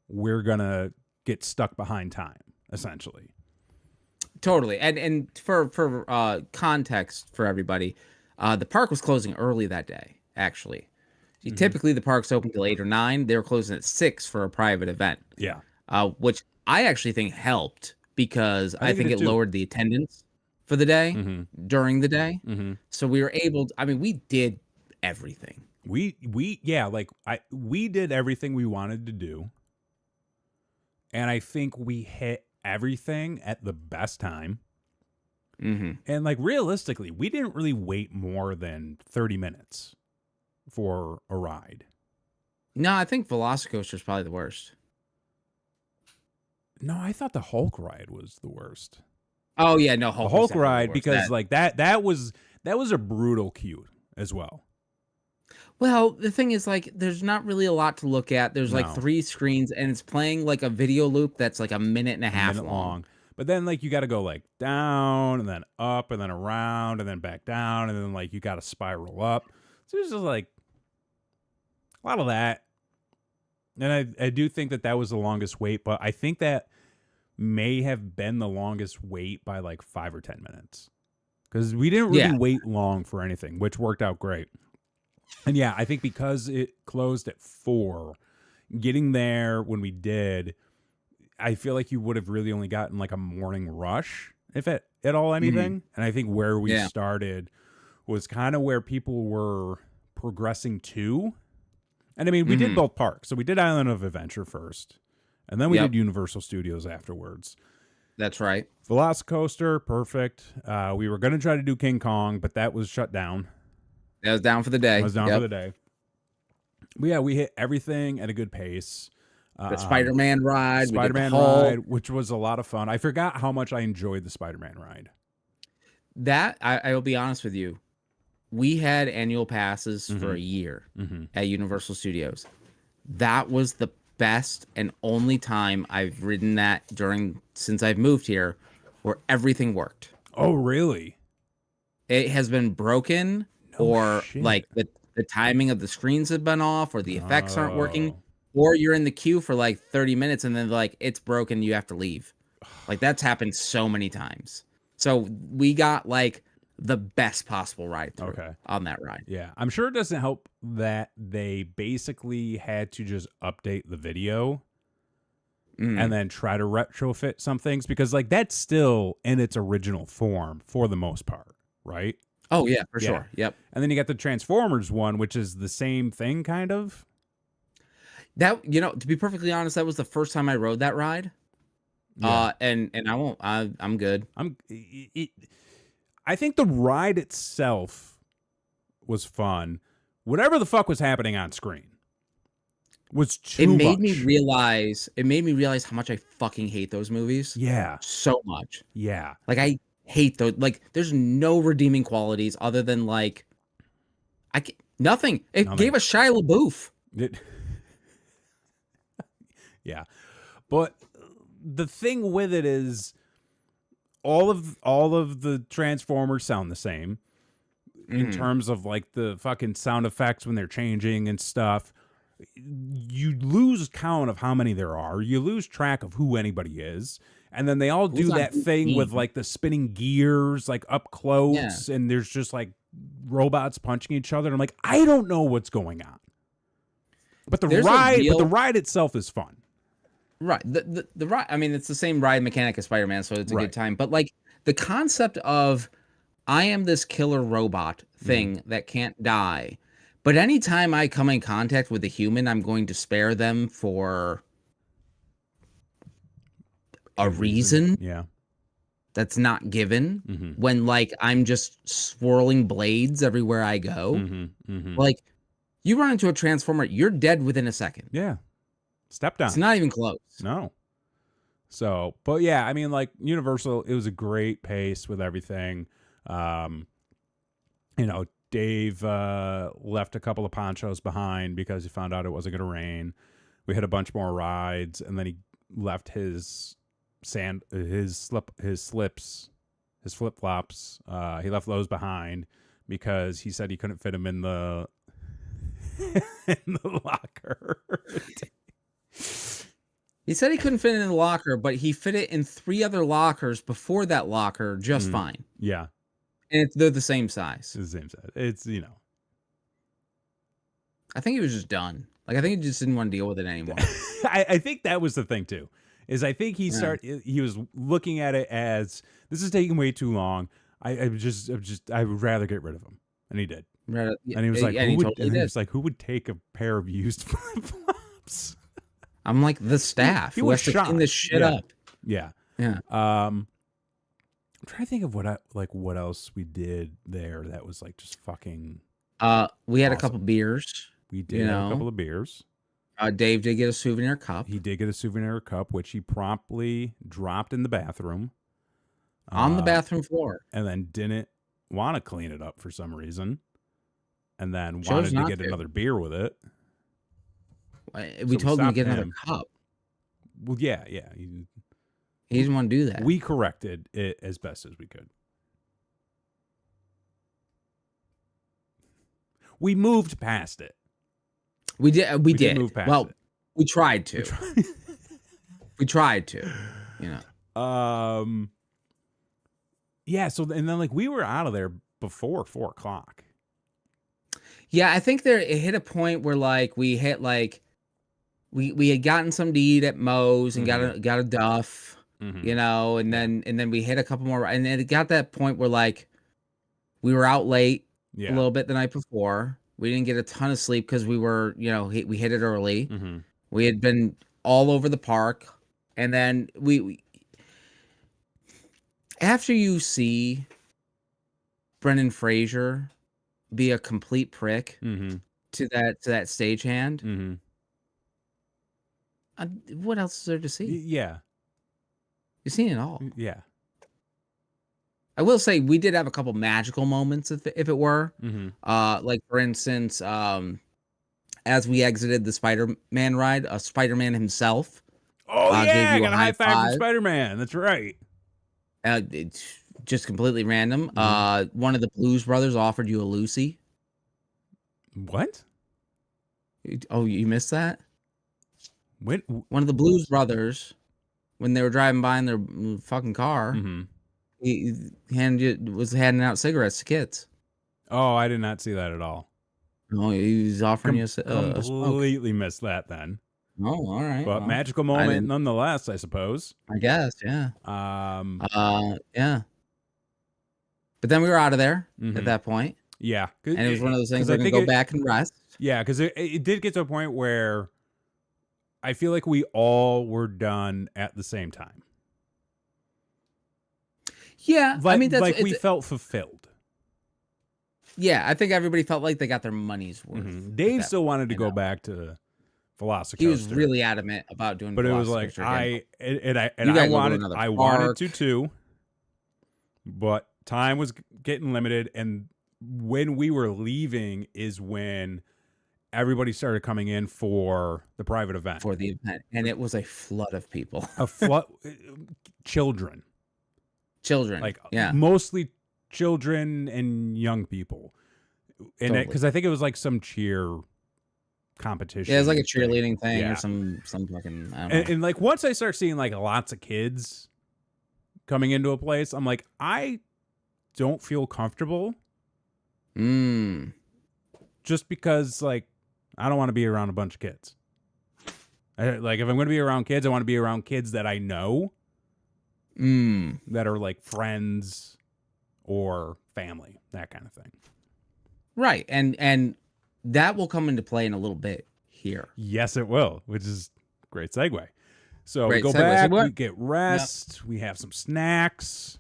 we're gonna get stuck behind time, essentially. Totally. And for context for everybody, the park was closing early that day, actually. Typically the park's open till 8 or 9. They were closing at 6 for a private event. Yeah. Which I actually think helped because I think it lowered the attendance for the day during the day. So we were able to, I mean, we did everything. We did everything we wanted to do. And I think we hit everything at the best time. And like realistically, we didn't really wait more than 30 minutes for a ride. No, I think Velocicoaster is probably the worst. No, I thought the Hulk ride was the worst. Oh yeah, no, Hulk the Hulk ride because like that was a brutal queue as well. Well, the thing is, like, there's not really a lot to look at. There's like 3 screens, and it's playing like a video loop that's like a minute and a half long. But then like you got to go like down and then up and then around and then back down and then like you got to spiral up. So there's just like a lot of that. And I do think that was the longest wait, but I think that may have been the longest wait by like 5 or 10 minutes. Because we didn't really wait long for anything, which worked out great. And yeah, I think because it closed at 4, getting there when we did, I feel like you would have really only gotten like a morning rush, if at all anything. And I think where we started was kind of where people were progressing to. And I mean, we did both parks. So we did Island of Adventure first, and then we did Universal Studios afterwards. That's right. Velocicoaster, perfect. We were going to try to do King Kong, but that was shut down. That was down for the day. For the day. But yeah, we hit everything at a good pace. The Spider-Man ride. Spider-Man ride, which was a lot of fun. I forgot how much I enjoyed the Spider-Man ride. That, I will be honest with you, we had annual passes for a year at Universal Studios. That was the best and only time I've ridden that since I've moved here where everything worked. Oh, really? It has been broken like the timing of the screens have been off or the effects aren't working, or you're in the queue for like 30 minutes and then like it's broken, you have to leave. Like that's happened so many times. So we got like the best possible ride through on that ride. Yeah. I'm sure it doesn't help that they basically had to just update the video and then try to retrofit some things because like that's still in its original form for the most part, right? Oh yeah, for sure. Yep. And then you got the Transformers one, which is the same thing kind of. That, to be perfectly honest, that was the first time I rode that ride. Yeah. And I'm good. I think the ride itself was fun. Whatever the fuck was happening on screen was too much. It made me realize how much I fucking hate those movies. Yeah. So much. Yeah. Like I hate those. Like there's no redeeming qualities other than like nothing. It gave us Shia LaBeouf. Yeah. But the thing with it is all of the Transformers sound the same in terms of like the fucking sound effects when they're changing and stuff. You lose count of how many there are. You lose track of who anybody is. And then they all do that thing with like the spinning gears, like up close, and there's just like robots punching each other. And I'm like, I don't know what's going on. But the ride itself is fun. Right. The ride, I mean, it's the same ride mechanic as Spider-Man, so it's a good time. But like the concept of I am this killer robot thing that can't die. But anytime I come in contact with a human, I'm going to spare them for a reason. Yeah. That's not given when like I'm just swirling blades everywhere I go. Like you run into a Transformer, you're dead within a second. Yeah. Step down. It's not even close. No. So, but yeah, I mean, like Universal, it was a great pace with everything. Dave left a couple of ponchos behind because he found out it wasn't going to rain. We had a bunch more rides, and then he left his flip-flops. He left those behind because he said he couldn't fit them in the locker. He said he couldn't fit it in the locker, but he fit it in 3 other lockers before that locker just fine. Yeah. And they're the same size. It's the same size. It's, I think he was just done. Like, I think he just didn't want to deal with it anymore. I think that was the thing, too. Is I think he was looking at it as, this is taking way too long. I would rather get rid of him. And he did. And he was like, who would take a pair of used flip-flops? I'm like the staff who has to clean this shit up. Yeah. Yeah. trying to think of what else we did there that was like just fucking. We had awesome. a couple beers. We did have a couple of beers. Dave did get a souvenir cup. He did get a souvenir cup, which he promptly dropped in the bathroom. On the bathroom floor. And then didn't want to clean it up for some reason. And then wanted to get another beer with it. We told him to get another cup. Well, yeah. He didn't want to do that. We corrected it as best as we could. We moved past it. We did. We did. Move past well, it. We tried to. We tried to. You know. Yeah. So and then we were out of there before 4:00. Yeah, I think it hit a point where we hit we had gotten something to eat at Moe's and got a Duff, you know, and then we hit a couple more, and then it got that point where we were out late a little bit the night before. We didn't get a ton of sleep because we were, we hit it early. We had been all over the park, and then we after you see Brendan Fraser be a complete prick to that stagehand. What else is there to see? Yeah, you've seen it all. Yeah, I will say we did have a couple magical moments, if it were, for instance, as we exited the Spider-Man ride, Spider-Man himself. Oh yeah, got a high five from Spider-Man. That's right. It's just completely random. One of the Blues Brothers offered you a Lucy. What? Oh, you missed that? When? One of the Blues Brothers, when they were driving by in their fucking car, he was handing out cigarettes to kids. Oh, I did not see that at all. No, he was offering you a completely missed that then. Oh, all right. But magical moment nonetheless, I suppose. I guess, yeah. Yeah. But then we were out of there at that point. Yeah. And it was one of those things we're going to go back and rest. Yeah, because it did get to a point where I feel like we all were done at the same time. Yeah. I mean, we felt fulfilled. Yeah, I think everybody felt like they got their money's worth. Dave still wanted to go back to Velocicoaster. He was really adamant about doing but it was like I wanted to too, but time was getting limited, and when we were leaving is when everybody started coming in for the private event. For the event, and it was a flood of people. A flood, children, mostly children and young people, and because I think it was some cheer competition. Yeah, it was like a cheerleading thing or some fucking. I don't know. And once I start seeing lots of kids coming into a place, I'm like, I don't feel comfortable. Just because I don't want to be around a bunch of kids. If I'm going to be around kids, I want to be around kids that I know. That are friends or family, that kind of thing. Right. And that will come into play in a little bit here. Yes, it will, which is a great segue. So we go back, we get rest, we have some snacks.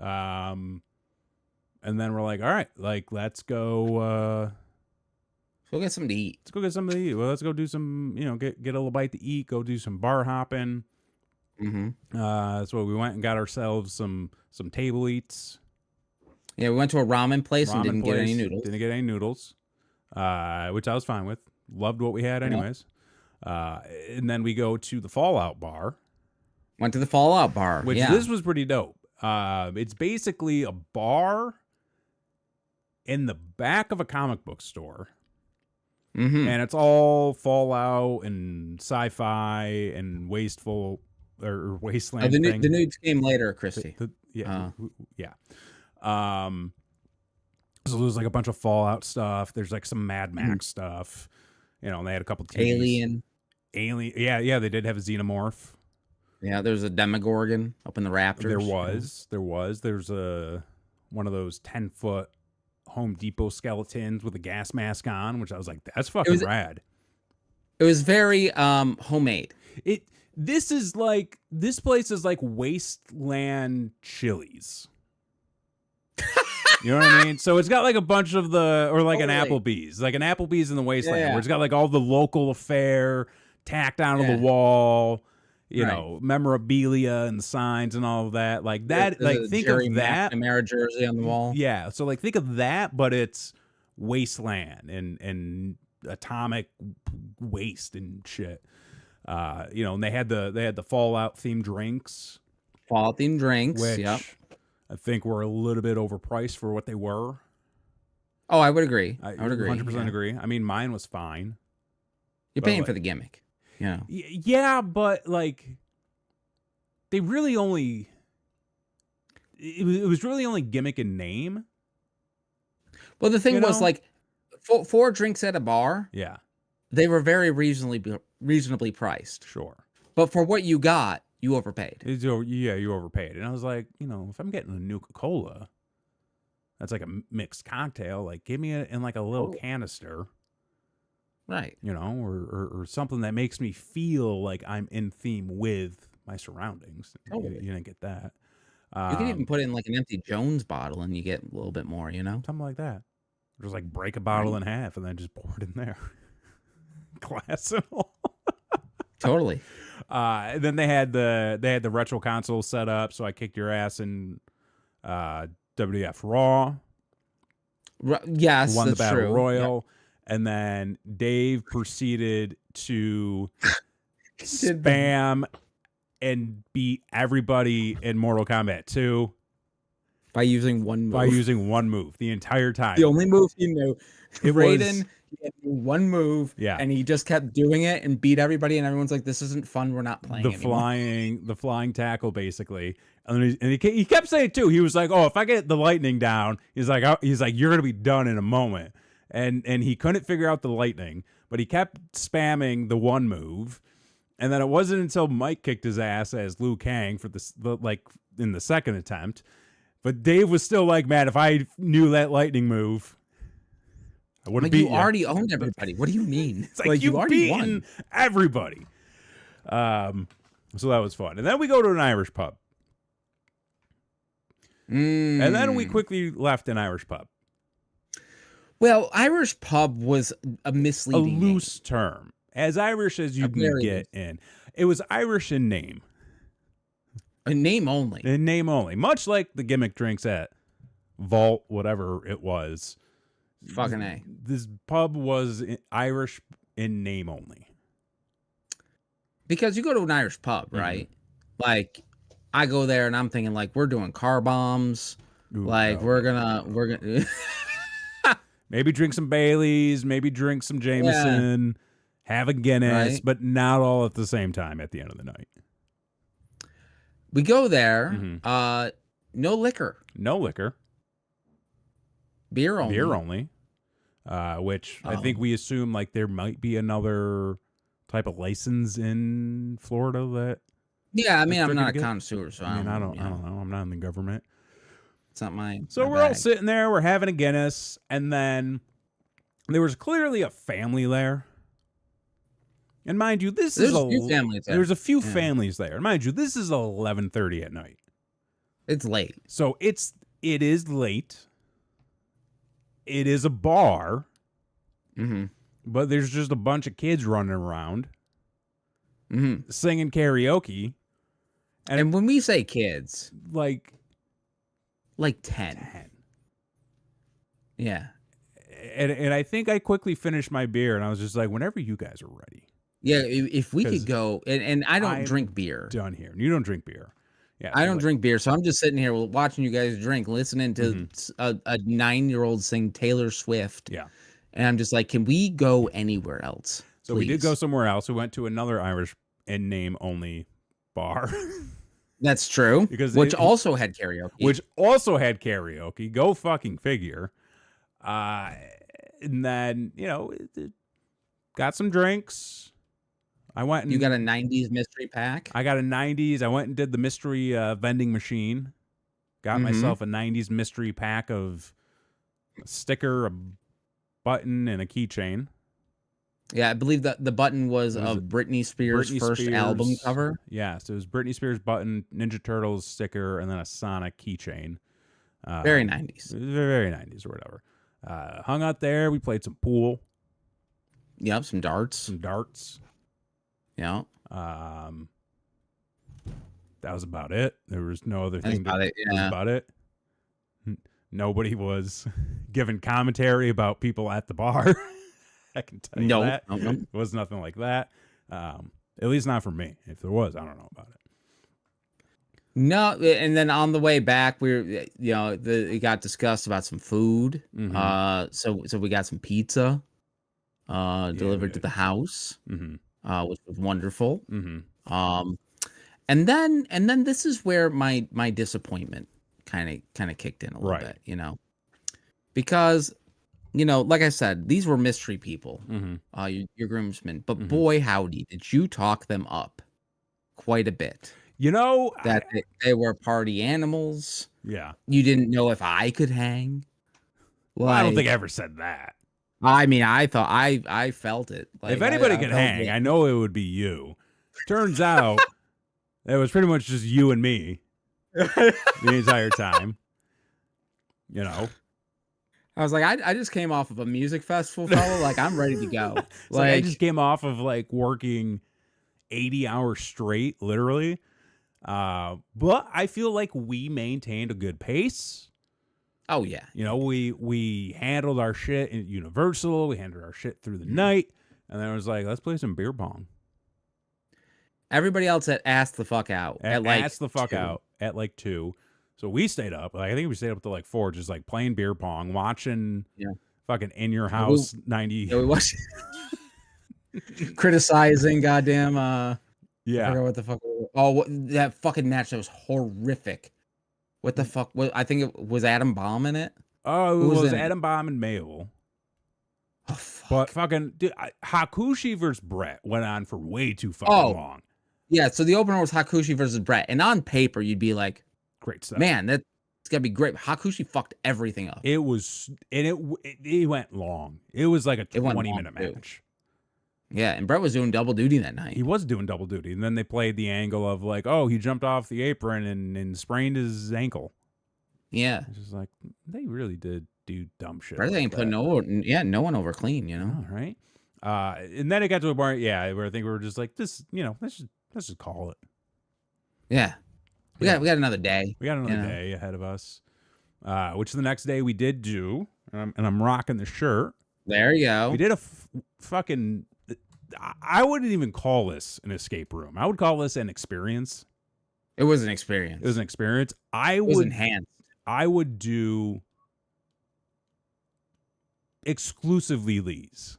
And then we're like, all right, let's go. Let's go get something to eat. Let's go get something to eat. Well, let's go do some, get a little bite to eat, go do some bar hopping. So we went and got ourselves some table eats. Yeah, we went to a ramen place and didn't get any noodles. Didn't get any noodles, which I was fine with. Loved what we had anyways. And then we go to the Fallout bar. Went to the Fallout bar. Which this was pretty dope. It's basically a bar in the back of a comic book store. And it's all Fallout and sci-fi and wasteful or wasteland. The nudes came later, Christy. Yeah. So there's a bunch of Fallout stuff. There's some Mad Max stuff. They had a couple TVs. Alien. Yeah. They did have a xenomorph. Yeah, there's a Demogorgon up in the rafters. There was. There's one of those 10-foot Home Depot skeletons with a gas mask on, which I was like, that's fucking rad. It was very homemade. This place is like Wasteland Chili's. You know what I mean? So it's got like a bunch of an Applebee's, like an Applebee's in the Wasteland, where it's got like all the local affair tacked onto the wall, you know, memorabilia and signs and all of that. Like that, think Jerry of that. McNamara jersey on the wall. Yeah. So like think of that, but it's Wasteland and atomic waste and shit. You know, and they had the Fallout themed drinks. Fallout themed drinks, which I think were a little bit overpriced for what they were. Oh, I would agree. I would agree. 100% agree. I mean, mine was fine. You're paying for the gimmick. Yeah. Yeah, but like they really only it was really only gimmick in name. Well, the thing was like 4 drinks at a bar. Yeah. They were very reasonably priced. Sure. But for what you got, you overpaid. Yeah, you overpaid. And I was like, you know, if I'm getting a Nuka-Cola, that's like a mixed cocktail, like give me it in like a little canister. Right. You know, or something that makes me feel like I'm in theme with my surroundings. Totally. You didn't get that. You can even put it in like an empty Jones bottle and you get a little bit more, you know? Something like that. Just like break a bottle in half and then just pour it in there. Glass and all. Totally. And then they had the retro console set up, so I kicked your ass in WWF Raw. Yes, won the Battle true. Royal, and then Dave proceeded to spam and beat everybody in Mortal Kombat 2 by using one move the entire time. The only move he knew. Raiden. He had one move, and he just kept doing it and beat everybody, and everyone's like, "This isn't fun. We're not playing." The flying tackle, basically, and he kept saying too. He was like, "Oh, if I get the lightning down, he's like, you're gonna be done in a moment," and he couldn't figure out the lightning, but he kept spamming the one move, and then it wasn't until Mike kicked his ass as Liu Kang for in the second attempt, but Dave was still like, "Man, if I knew that lightning move." I would have beat you. Already owned everybody. What do you mean? It's like you already won everybody. So that was fun. And then we go to an Irish pub. And then we quickly left an Irish pub. Well, Irish pub was a misleading loose term. As Irish as you can get in. It was Irish in name. In name only. In name only. Much like the gimmick drinks at Vault, whatever it was. Fucking A. This pub was Irish in name only. Because you go to an Irish pub, right? Like, I go there and I'm thinking like, we're doing car bombs. We're gonna maybe drink some Baileys, maybe drink some Jameson, have a Guinness, but not all at the same time at the end of the night. We go there, no liquor. No liquor. Beer only. Beer only. Which I think we assume like there might be another type of license in Florida that. Yeah, I mean, I'm not a connoisseur, so I don't know. I'm not in the government. It's not mine. So we're all sitting there, we're having a Guinness, and then there was clearly a family there. And mind you, there's a few families there. There's a few families there. And mind you, this is 11:30 at night. It's late. So it is late. It is a bar, but there's just a bunch of kids running around singing karaoke. And when we say kids, like 10. Yeah. And I think I quickly finished my beer, and I was just like, whenever you guys are ready. Yeah, if we could go, and I don't drink beer. Done here. You don't drink beer. Yeah, I don't drink beer, so I'm just sitting here watching you guys drink, listening to a 9-year-old sing Taylor Swift. Yeah. And I'm just like, can we go anywhere else? So we did go somewhere else. We went to another Irish in name only bar. That's true. Which also had karaoke. Go fucking figure. And then, got some drinks. You got a 90s mystery pack? I got a 90s. I went and did the mystery vending machine. Got myself a 90s mystery pack of a sticker, a button, and a keychain. Yeah, I believe that the button was of Britney Spears' first album cover. Yeah, so it was Britney Spears button, Ninja Turtles sticker, and then a Sonic keychain. Very 90s. Very 90s or whatever. Hung out there. We played some pool. Yep, some darts. Yeah. That was about it. There was no other thing. That was about it. Nobody was giving commentary about people at the bar. I can tell you that. No. It was nothing like that. At least not for me. If there was, I don't know about it. No, and then on the way back, it got discussed about some food. Mm-hmm. So we got some pizza delivered to the house, which was wonderful. Mm-hmm. And then this is where my disappointment kind of kicked in a little bit, because like I said, these were mystery people, your groomsmen, but boy howdy, did you talk them up quite a bit. That they were party animals. Yeah, you didn't know if I could hang. Well, I don't think I ever said that. I mean, I thought I felt it. If anybody could hang, I know it would be you. Turns out. It was pretty much just you and me the entire time. I was like, I just came off of a music festival, fella. Like, I'm ready to go. I just came off of working 80 hours straight, literally. But I feel like we maintained a good pace. Oh yeah. We handled our shit at Universal. We handled our shit through the night, and then I was like, let's play some beer pong. Everybody else had asked the fuck out at like 2. So we stayed up. I think we stayed up to 4, just playing beer pong, watching fucking In Your House 90. Yeah, we watched criticizing goddamn I forgot what the fuck. Oh, that fucking match that was horrific. What the fuck? I think it was Adam Bomb in it. Oh, it was Adam Bomb and Mabel. Oh, fuck. But fucking Hakushi versus Brett went on for way too fucking long. Yeah, so the opener was Hakushi versus Brett, and on paper you'd be like, great stuff. Man, that's gotta be great. Hakushi fucked everything up. It was, and it went long. It was like a 20-minute match. Yeah, and Brett was doing double duty that night. He was doing double duty, and then they played the angle of he jumped off the apron and sprained his ankle. Yeah, it's just they really did do dumb shit. Brett ain't putting no one over clean, All right. And then it got to a point, where I think we were just this, let's just call it. Yeah. We got another day. We got another day ahead of us. Which the next day we did do, and I'm rocking the shirt. There you go. We did a fucking. I wouldn't even call this an escape room. I would call this an experience. It was an experience. It was an experience. It was enhanced. I would do exclusively these.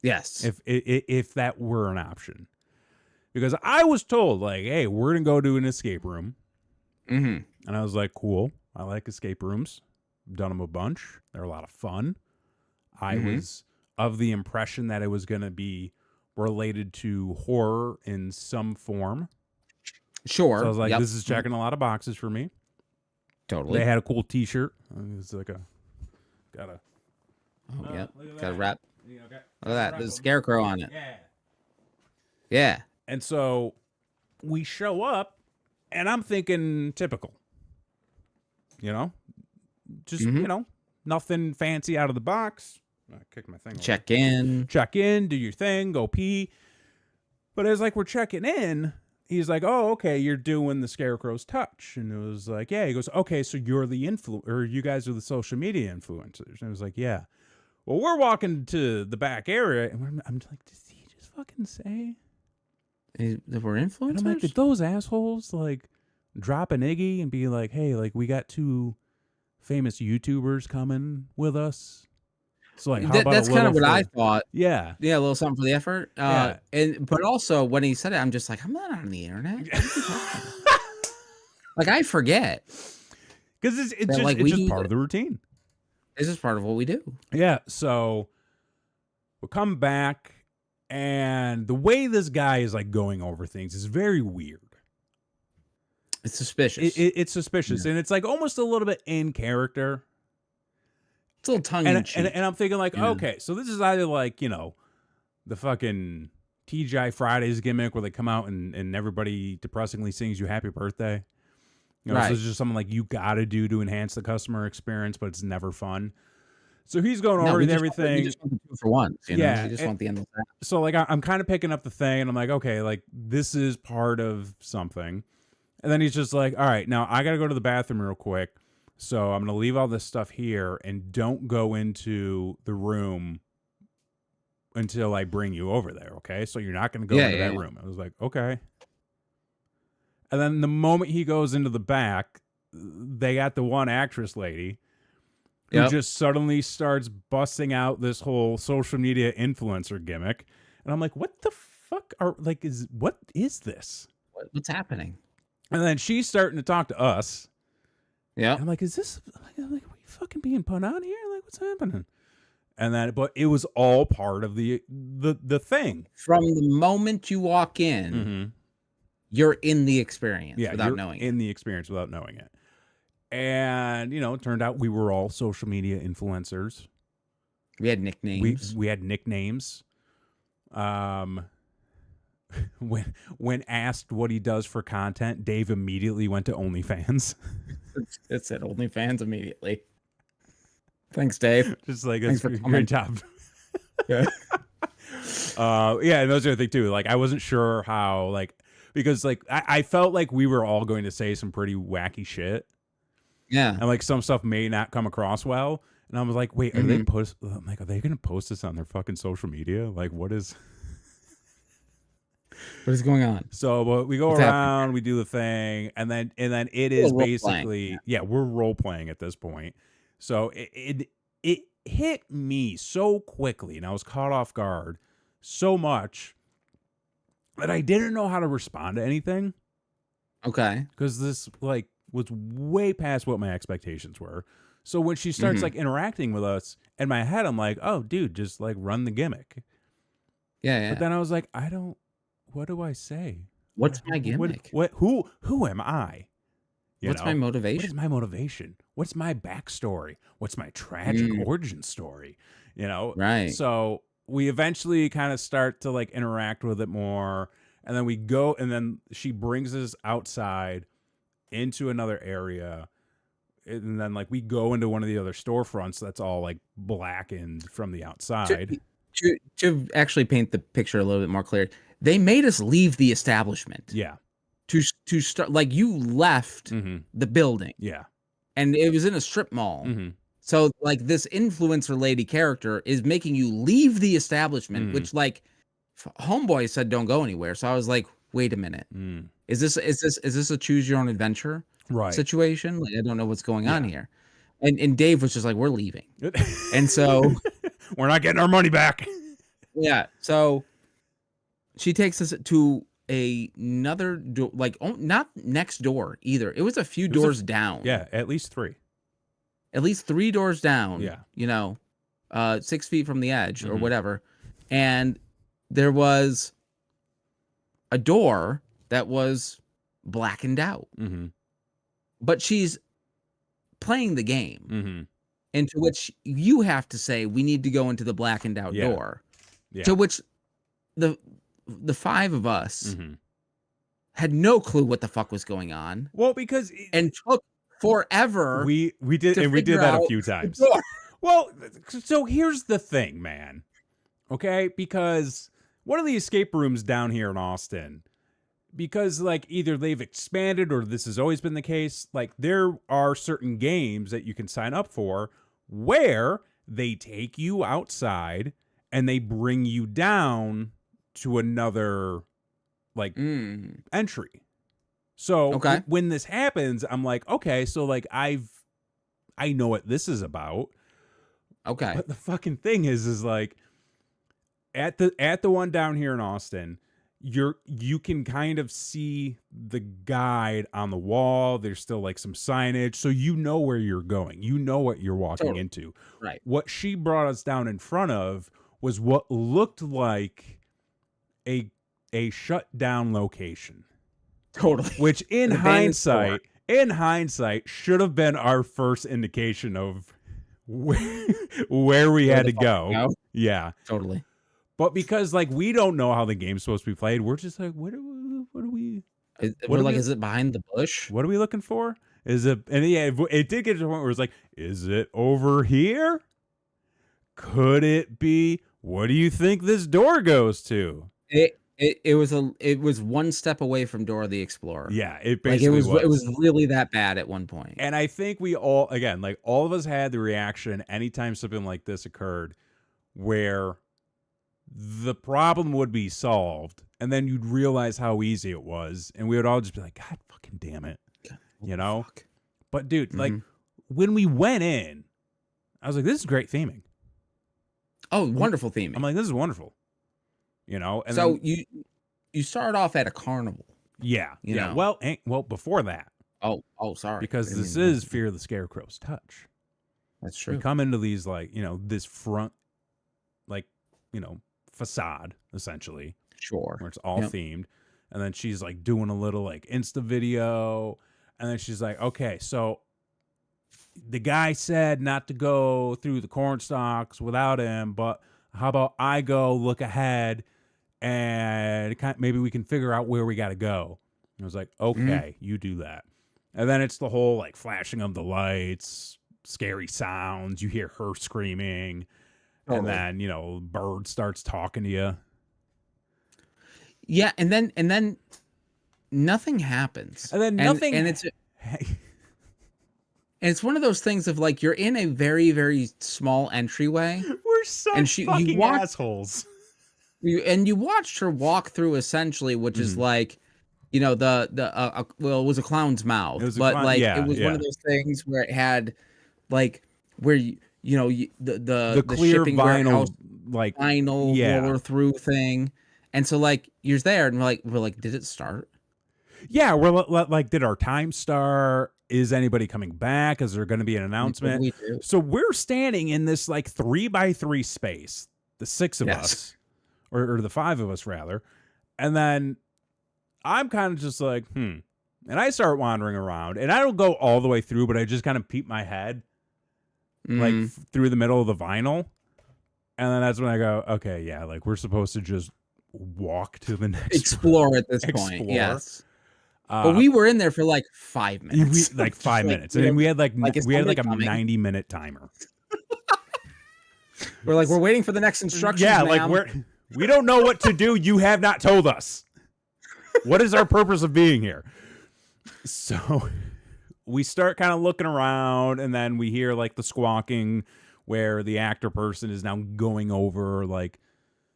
Yes. If that were an option. Because I was told, hey, we're going to go to an escape room. Mm-hmm. And I was like, cool. I like escape rooms. I've done them a bunch. They're a lot of fun. I was of the impression that it was going to be related to horror in some form. Sure. So I was like, this is checking a lot of boxes for me. Totally. They had a cool t-shirt. It's got a wrap. Look at that. There's a scarecrow on it. Yeah. And so we show up, and I'm thinking typical. Just, nothing fancy out of the box. I kicked my thing. Check in, do your thing, go pee. But as we're checking in, he's like, oh, okay, you're doing the Scarecrow's touch. And it was like, yeah. He goes, okay, so you're the or you guys are the social media influencers. And I was like, yeah. Well, we're walking to the back area, and I'm like, did he just fucking say that we're influencers? And I'm like, did those assholes drop an Iggy and be like, hey, we got 2 famous YouTubers coming with us? So how about that's kind of what I thought. Yeah, a little something for the effort. But also when he said it, I'm just like, I'm not on the internet. I forget because it's just part of the routine. This is part of what we do. Yeah. So we'll come back, and the way this guy is going over things is very weird. It's suspicious. It's suspicious, and it's almost a little bit in character. It's a little tongue in cheek. And I'm thinking okay, so this is either the fucking TGI Fridays gimmick where they come out and everybody depressingly sings you happy birthday. You know, so it's just something like you got to do to enhance the customer experience, but it's never fun. So he's going over and everything. We just want the 2 for 1s, you know? We just want the endless app. So, like, I'm kind of picking up the thing, and I'm like, okay, like, this is part of something. And then he's just like, all right, now I got to go to the bathroom real quick. So I'm going to leave all this stuff here and don't go into the room until I bring you over there, okay? So you're not going to go into that room. I was like, okay. And then the moment he goes into the back, they got the one actress lady who just suddenly starts busting out this whole social media influencer gimmick. And I'm like, what the fuck what is this? What's happening? And then she's starting to talk to us. Yeah. I'm like, is this like, are we fucking being put on here? Like, what's happening? And then, but it was all part of the thing. From the moment you walk in, you're in the experience without knowing it. In the experience without knowing it. And, you know, it turned out we were all social media influencers. We had nicknames. We had nicknames. When asked what he does for content, Dave immediately went to OnlyFans. It said OnlyFans immediately. Thanks, Dave. Just like, it's a great job. Yeah. And those are the thing too. Like, I wasn't sure how, like, because like I felt like we were all going to say some pretty wacky shit. Yeah. And like some stuff may not come across well. And I was like, wait, are they are they gonna post this on their fucking social media? Like, what is going on? So but we go What's around, happening? we do the thing, and then it is basically we're role playing at this point. So it hit me so quickly, and I was caught off guard so much that I didn't know how to respond to anything. Okay. Because this like was way past what my expectations were. So when she starts like interacting with us, in my head I'm like, oh dude, just like run the gimmick. Yeah. But then I was like, what do I say? What's my gimmick? Who am I? What's my motivation? What is my motivation? What's my backstory? What's my tragic origin story? You know? Right. So we eventually kind of start to like interact with it more. And then we go, and then she brings us outside into another area. And then like we go into one of the other storefronts that's all like blackened from the outside. To actually paint the picture a little bit more clear, they made us leave the establishment. Yeah. To start, like, you left the building. Yeah. And it was in a strip mall. So like this influencer lady character is making you leave the establishment, which like homeboy said don't go anywhere. So I was like, wait a minute. Is this a choose your own adventure situation? Like, I don't know what's going on here. And Dave was just like, we're leaving. And so we're not getting our money back. Yeah. So she takes us to another door, like not next door either. It was a few doors down. Yeah, at least 3. At least 3 doors down. Yeah. You know, 6 feet from the edge or whatever. And there was a door that was blackened out. But she's playing the game. Into which you have to say, we need to go into the blackened out door. Yeah. To which the 5 of us had no clue what the fuck was going on. Well, because and took forever. We did that a few times. Well, so here's the thing, man. Okay, because one of the escape rooms down here in Austin, because like either they've expanded or this has always been the case, like there are certain games that you can sign up for where they take you outside and they bring you down to another like entry. So when this happens, I'm like, okay, so like I know what this is about. Okay. But the fucking thing is like at the one down here in Austin, you can kind of see the guide on the wall. There's still like some signage, so you know where you're going. You know what you're walking into. Right. What she brought us down in front of was what looked like a shut down location. Totally. Which in hindsight should have been our first indication of where we had to go. Yeah. Totally. But because like we don't know how the game's supposed to be played, we're just like, what are we? Is it behind the bush? What are we looking for? Is it? And yeah, it did get to the point where it's like, is it over here? Could it be? What do you think this door goes to? It was one step away from Dora the Explorer. Yeah, it basically it was really that bad at one point. And I think we all, again, like all of us had the reaction anytime something like this occurred, where the problem would be solved, and then you'd realize how easy it was, and we would all just be like, God fucking damn it. You know? Fuck. But dude, like when we went in, I was like, this is great theming. Oh, wonderful theming. I'm like, this is wonderful. You know? And so then, you start off at a carnival. Yeah. You know? Well, before that. Oh, sorry. Because this is Fear of the Scarecrow's touch. That's true. We come into these like, you know, this front, like, you know, facade, essentially. Sure. Where it's all themed. And then she's like doing a little like Insta video. And then she's like, okay, so the guy said not to go through the corn stalks without him, but how about I go look ahead and maybe we can figure out where we got to go. And I was like, okay, you do that. And then it's the whole like flashing of the lights, scary sounds. You hear her screaming. And then, you know, bird starts talking to you. Yeah, and then nothing happens. And then nothing. And it's one of those things of like you're in a very, very small entryway. We're such fucking assholes. You watched her walk through essentially, which is like, you know, well, it was a clown's mouth, it was one of those things where it had like where the clear shipping vinyl like vinyl roller through thing, and so like you're there and we're like, did it start? Yeah, we're like, did our time start? Is anybody coming back? Is there going to be an announcement? So we're standing in this like 3x3 space, the six of us, or the five of us rather, and then I'm kind of just like, and I start wandering around, and I don't go all the way through, but I just kind of peep my head, like through the middle of the vinyl, and then that's when I go, okay, yeah, like we're supposed to just walk to the next explore at this point, yes. But we were in there for like 5 minutes, 5 minutes, and we had like a 90-minute timer. We're waiting for the next instructions. Yeah, ma'am. like we don't know what to do. You have not told us. What is our purpose of being here? So we start kind of looking around, and then we hear like the squawking where the actor person is now going over like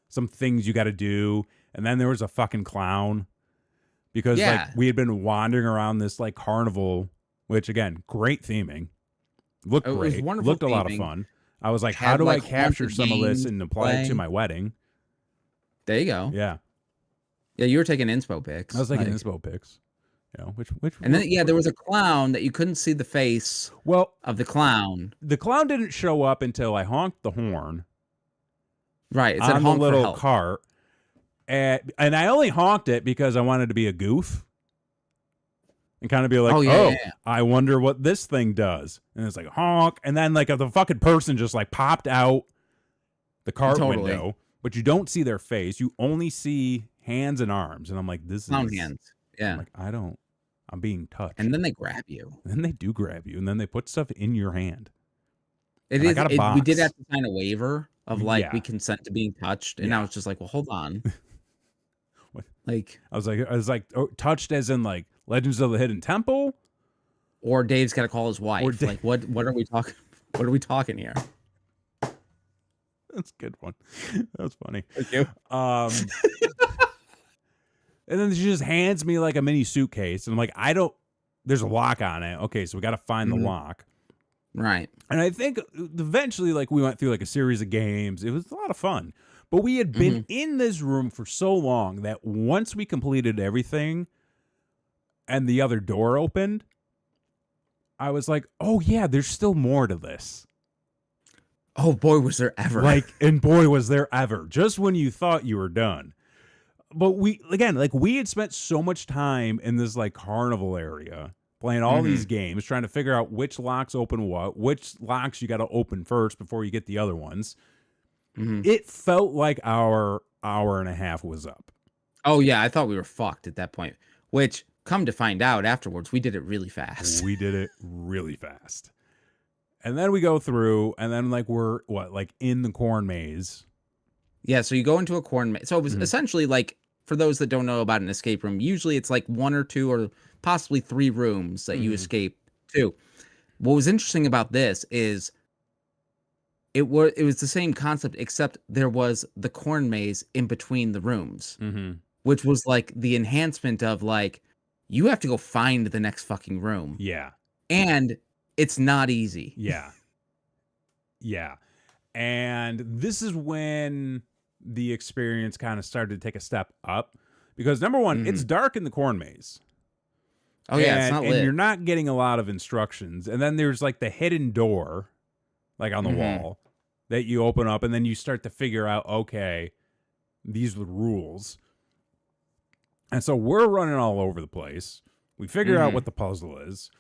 some things you got to do. And then there was a fucking clown because like we had been wandering around this like carnival, which again, great theming. Looked great. Looked a lot of fun. I was like, how do I capture some of this and apply it to my wedding? There you go. Yeah. Yeah, you were taking inspo pics. I was taking inspo pics. You know, which and then there was a clown that you couldn't see the face of the clown. The clown didn't show up until I honked the horn. Right, it's on honk the little for help. cart. And I only honked it because I wanted to be a goof. And kind of be like, I wonder what this thing does. And it's like honk. And then like the fucking person just like popped out the cart window. But you don't see their face. You only see hands and arms. And I'm like, this clown is hands. Yeah. I'm like, I'm being touched. And then they grab you. And then they do grab you. And then they put stuff in your hand. We did have to sign a waiver of like we consent to being touched. And I was just like, well, hold on. Like I was like touched as in like Legends of the Hidden Temple, or Dave's got to call his wife. Like what are we talking? What are we talking here? That's a good one. That was funny. Thank you. And then she just hands me like a mini suitcase, and I'm like, there's a lock on it. Okay, so we got to find the lock. Right. And I think eventually, like, we went through like a series of games. It was a lot of fun. But we had been in this room for so long that once we completed everything and the other door opened, I was like, oh, yeah, there's still more to this. Oh, boy, was there ever. And boy, was there ever. Just when you thought you were done. But we had spent so much time in this, like, carnival area playing all these games, trying to figure out which locks open which locks you got to open first before you get the other ones. it felt like our hour and a half was up. Oh yeah, I thought we were fucked at that point. Which, come to find out afterwards, we did it really fast. We did it really fast. And then we go through, and then like we're in the corn maze. Yeah, so you go into a corn maze. So it was essentially like, for those that don't know about an escape room, usually it's like 1 or 2 or possibly 3 rooms that you escape to. What was interesting about this is it was the same concept, except there was the corn maze in between the rooms, which was like the enhancement of like, you have to go find the next fucking room. Yeah. And it's not easy. Yeah. Yeah. And this is when the experience kind of started to take a step up, because number one, it's dark in the corn maze. Oh yeah, it's not lit. And you're not getting a lot of instructions. And then there's like the hidden door, like on the wall, that you open up, and then you start to figure out, okay, these are the rules. And so we're running all over the place. We figure out what the puzzle is.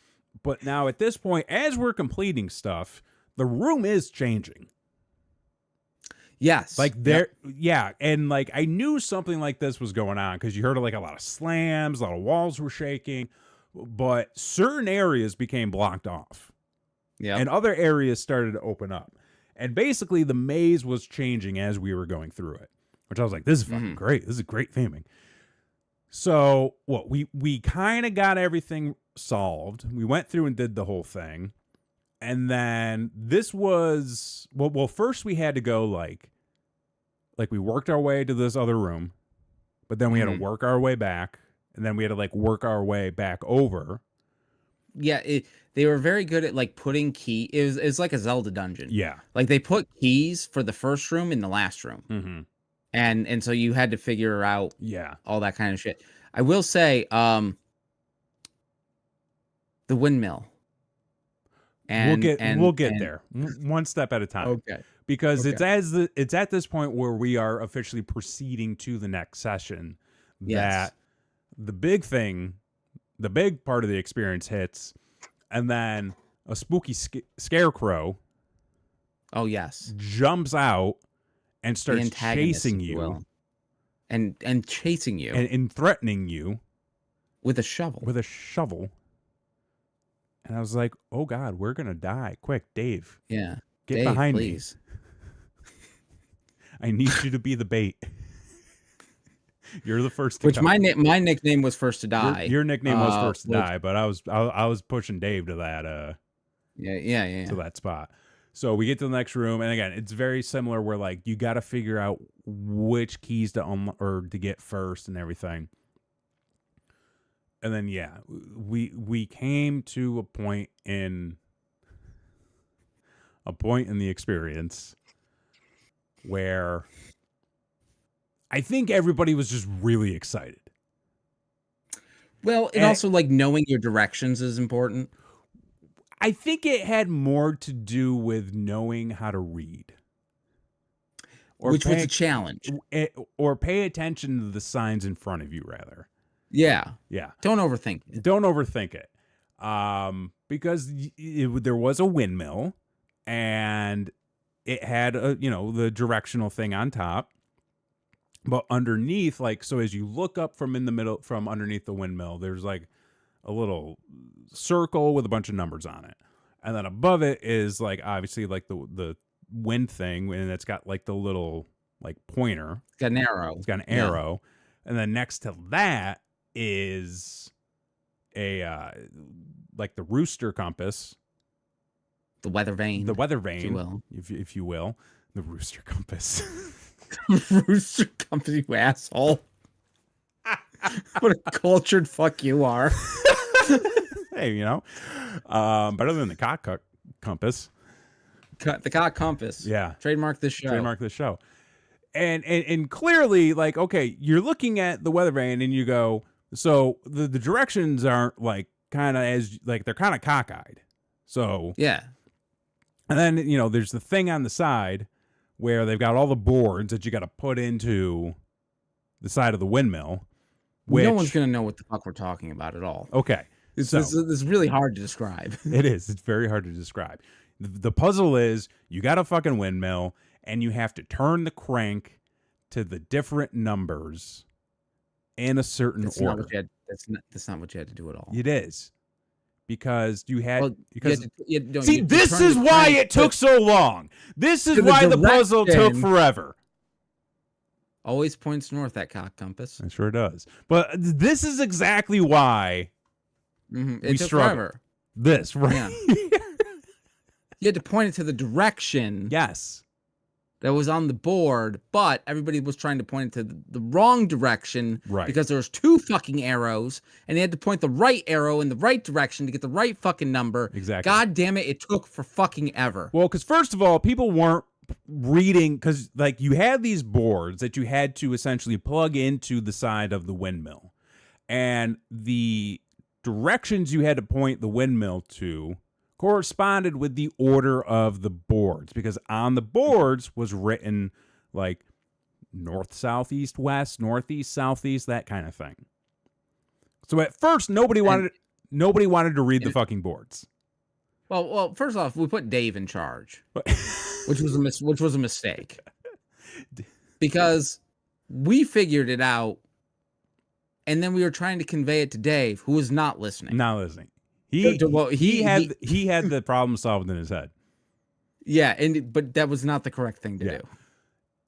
But now at this point, as we're completing stuff, the room is changing. Yes. Like yeah. And like I knew something like this was going on because you heard like a lot of slams, a lot of walls were shaking, but certain areas became blocked off. Yeah. And other areas started to open up. And basically the maze was changing as we were going through it, which I was like, this is fucking great. This is great theming. So we kind of got everything solved. We went through and did the whole thing. And then this was, well, first we had to go like we worked our way to this other room, but then we had to work our way back, and then we had to like work our way back over. Yeah, they were very good at like putting key. It was like a Zelda dungeon. Yeah. Like they put keys for the first room in the last room. And so you had to figure out all that kind of shit. I will say, the windmill. And we'll get there one step at a time. Okay. Because it's at this point where we are officially proceeding to the next session that the big thing, the big part of the experience hits, and then a spooky scarecrow. Oh yes. Jumps out and starts chasing you. And chasing you. And threatening you. With a shovel. And I was like, oh, God, we're going to die. Quick, Dave. Yeah. Get behind me. I need you to be the bait. You're the first to Which my nickname was First to Die. Your nickname was First to Die, but I was pushing Dave to that to that spot. So we get to the next room, and again, it's very similar where like you got to figure out which keys to get first and everything. And then we came to a point in the experience where I think everybody was just really excited. Well, and also like knowing your directions is important. I think it had more to do with knowing how to read. Which was a challenge. Or pay attention to the signs in front of you, rather. Yeah. Yeah. Don't overthink it. Don't overthink it. Because there was a windmill, and it had the directional thing on top. But underneath, like, so as you look up from underneath the windmill, there's like a little circle with a bunch of numbers on it. And then above it is like obviously like the wind thing, and it's got like the little like pointer. It's got an arrow. It's got an arrow. And then next to that is a like the rooster compass. The weather vane. If you will. The rooster compass. Rooster compass, you asshole. What a cultured fuck you are. Hey, better than the cock compass. The cock compass. Yeah. Trademark this show. And clearly, like, okay, you're looking at the weather vane and you go, so the directions aren't like kind of as like they're kind of cockeyed. So yeah. And then there's the thing on the side where they've got all the boards that you got to put into the side of the windmill. No one's gonna know what the fuck we're talking about at all. Okay. This is really hard to describe. It is. It's very hard to describe. The puzzle is you got a fucking windmill, and you have to turn the crank to the different numbers in a certain order. That's not what you had to do at all. It is. Because you had see, this is why it took so long. This is why the puzzle took forever. Always points north, that cock compass. It sure does. But this is exactly why we struggle. Forever. This, right? Yeah. You had to point it to the direction. Yes. That was on the board, but everybody was trying to point it to the wrong direction, right? Because there was 2 fucking arrows, and they had to point the right arrow in the right direction to get the right fucking number. Exactly. God damn it took for fucking ever. Well, because first of all, people weren't reading, because like you had these boards that you had to essentially plug into the side of the windmill, and the directions you had to point the windmill to corresponded with the order of the boards, because on the boards was written like north, south, east, west, northeast, southeast, that kind of thing. So at first nobody wanted to read the fucking boards. Well, first off, we put Dave in charge, which was a mistake, because we figured it out, and then we were trying to convey it to Dave, who was not listening. Not listening. He had the problem solved in his head. Yeah, but that was not the correct thing to do.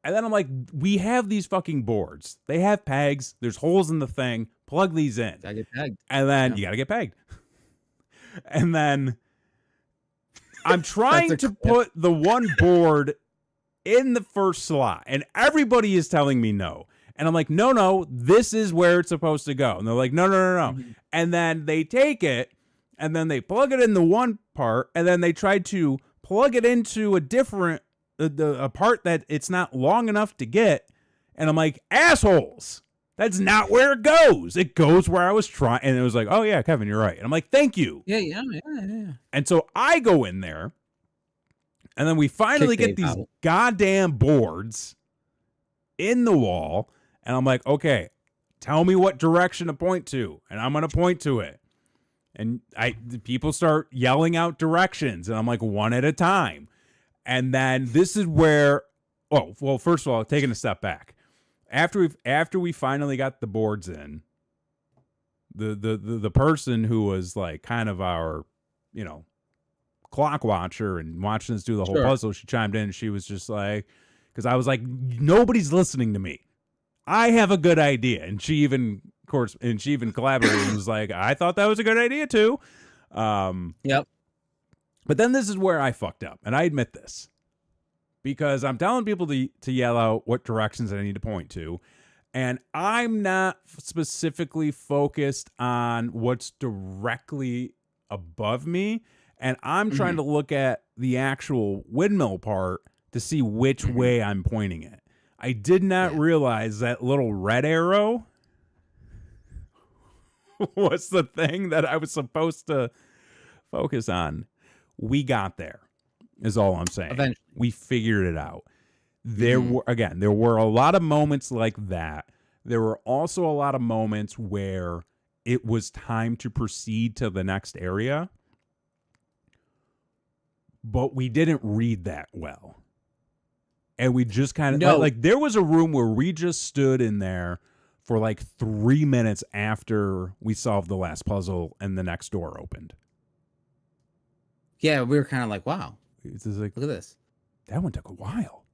And then I'm like, we have these fucking boards. They have pegs. There's holes in the thing. Plug these in. Gotta get pegged. And then you gotta get pegged. And then I'm trying to put the one board in the first slot, and everybody is telling me no. And I'm like, no, this is where it's supposed to go. And they're like, no. Mm-hmm. And then they take it, and then they plug it in the one part, and then they try to plug it into a different, a part that it's not long enough to get. And I'm like, assholes, that's not where it goes. It goes where I was trying. And it was like, oh yeah, Kevin, you're right. And I'm like, thank you. Yeah. And so I go in there, and then we finally get these goddamn boards in the wall. And I'm like, okay, tell me what direction to point to. And I'm going to point to it. And people start yelling out directions, and I'm like, one at a time. And then this is where, first of all, taking a step back. After we finally got the boards in, the person who was like kind of our, clock watcher and watching us do the whole puzzle, she chimed in, and she was just like, because I was like, nobody's listening to me. I have a good idea. And she even collaborated and was like, I thought that was a good idea too. Yep. But then this is where I fucked up, and I admit this, because I'm telling people to yell out what directions I need to point to, and I'm not specifically focused on what's directly above me, and I'm trying to look at the actual windmill part to see which way I'm pointing it. I did not realize that little red arrow was the thing that I was supposed to focus on. We got there, is all I'm saying. Eventually. We figured it out. There were a lot of moments like that. There were also a lot of moments where it was time to proceed to the next area, but we didn't read that well. And we just kind of like there was a room where we just stood in there for like 3 minutes after we solved the last puzzle and the next door opened. Yeah, we were kind of like, wow. It's just like, look at this. That one took a while.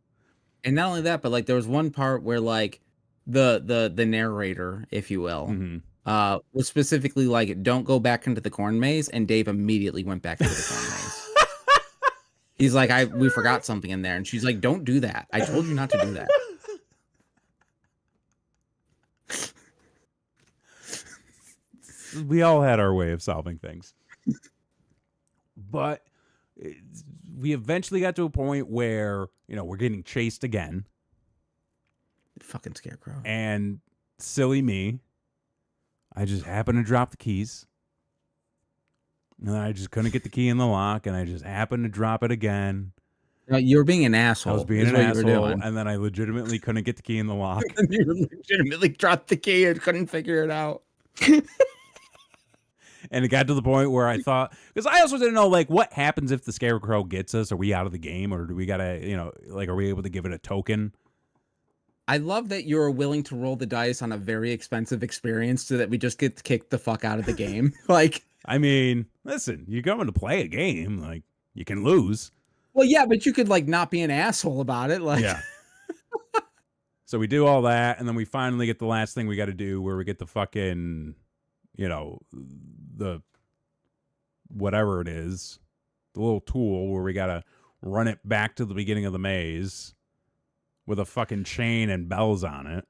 And not only that, but like there was one part where like the narrator, if you will, was specifically like, don't go back into the corn maze, and Dave immediately went back into the corn maze. He's like, we forgot something in there. And she's like, don't do that. I told you not to do that. We all had our way of solving things. But we eventually got to a point where, we're getting chased again. Fucking scarecrow. And silly me, I just happened to drop the keys. And I just couldn't get the key in the lock, and I just happened to drop it again. You were being an asshole. I was being an asshole, and then I legitimately couldn't get the key in the lock. You legitimately dropped the key and couldn't figure it out. And it got to the point where I thought, because I also didn't know, like, what happens if the Scarecrow gets us? Are we out of the game, or do we gotta, like, are we able to give it a token? I love that you're willing to roll the dice on a very expensive experience so that we just get kicked the fuck out of the game. Like, I mean, listen, you're going to play a game, like, you can lose. Well, yeah, but you could like not be an asshole about it. Like, yeah. So we do all that, and then we finally get the last thing we got to do, where we get the fucking, the whatever it is, the little tool where we got to run it back to the beginning of the maze with a fucking chain and bells on it.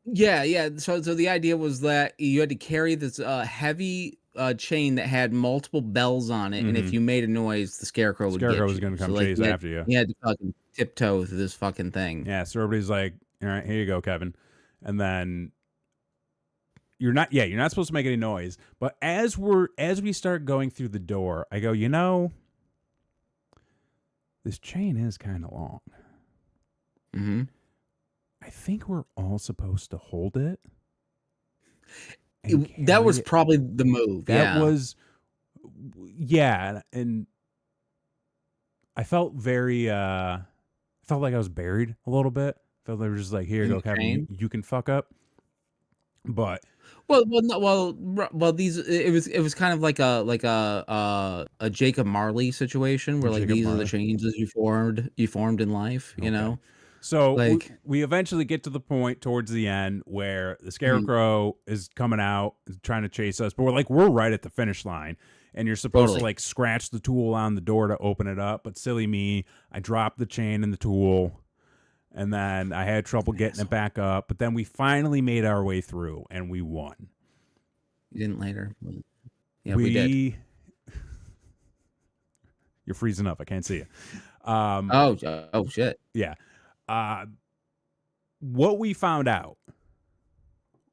Yeah. So the idea was that you had to carry this heavy chain that had multiple bells on it, and if you made a noise, the Scarecrow would get you. Was going to come chase after you. You had to fucking tiptoe through this fucking thing. Yeah, so everybody's like, all right, here you go, Kevin. And then you're not supposed to make any noise. But as we start going through the door, I go, this chain is kind of long. Mm-hmm. I think we're all supposed to hold it. That was probably the move. That was, and I felt felt like I was buried a little bit. Felt they were just like, here you go, Kevin, you can fuck up. But these it was kind of like a Jacob Marley situation where like these are the changes you formed in life, you know. So like we eventually get to the point towards the end where the Scarecrow is coming out, trying to chase us, but we're right at the finish line, and you're supposed to like scratch the tool on the door to open it up. But silly me, I dropped the chain and the tool, and then I had trouble getting it back up. But then we finally made our way through, and we won. You didn't later. Yeah, we did. You're freezing up. I can't see you. Oh shit. Yeah. What we found out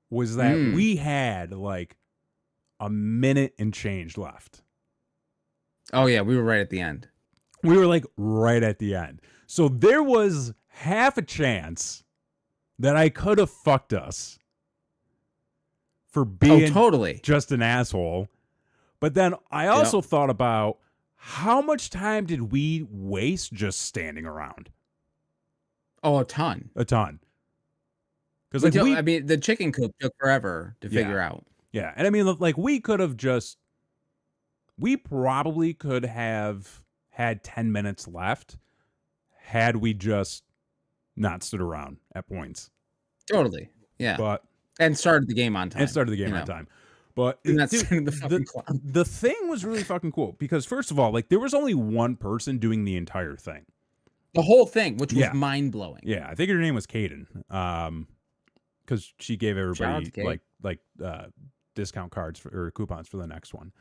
was that we had like a minute and change left. Oh yeah, we were right at the end. We were like right at the end. So there was half a chance that I could have fucked us for being totally just an asshole. But then I also thought about how much time did we waste just standing around? Oh, a ton. Because I mean, the chicken coop took forever to figure out. Yeah, and I mean, like we probably could have had 10 minutes left had we just not stood around at points. Totally. Yeah. And started the game on time. But the thing was really fucking cool because first of all, like there was only one person doing the entire thing. The whole thing, which was mind blowing. Yeah, I think her name was Kaden, because she gave everybody like discount cards or coupons for the next one.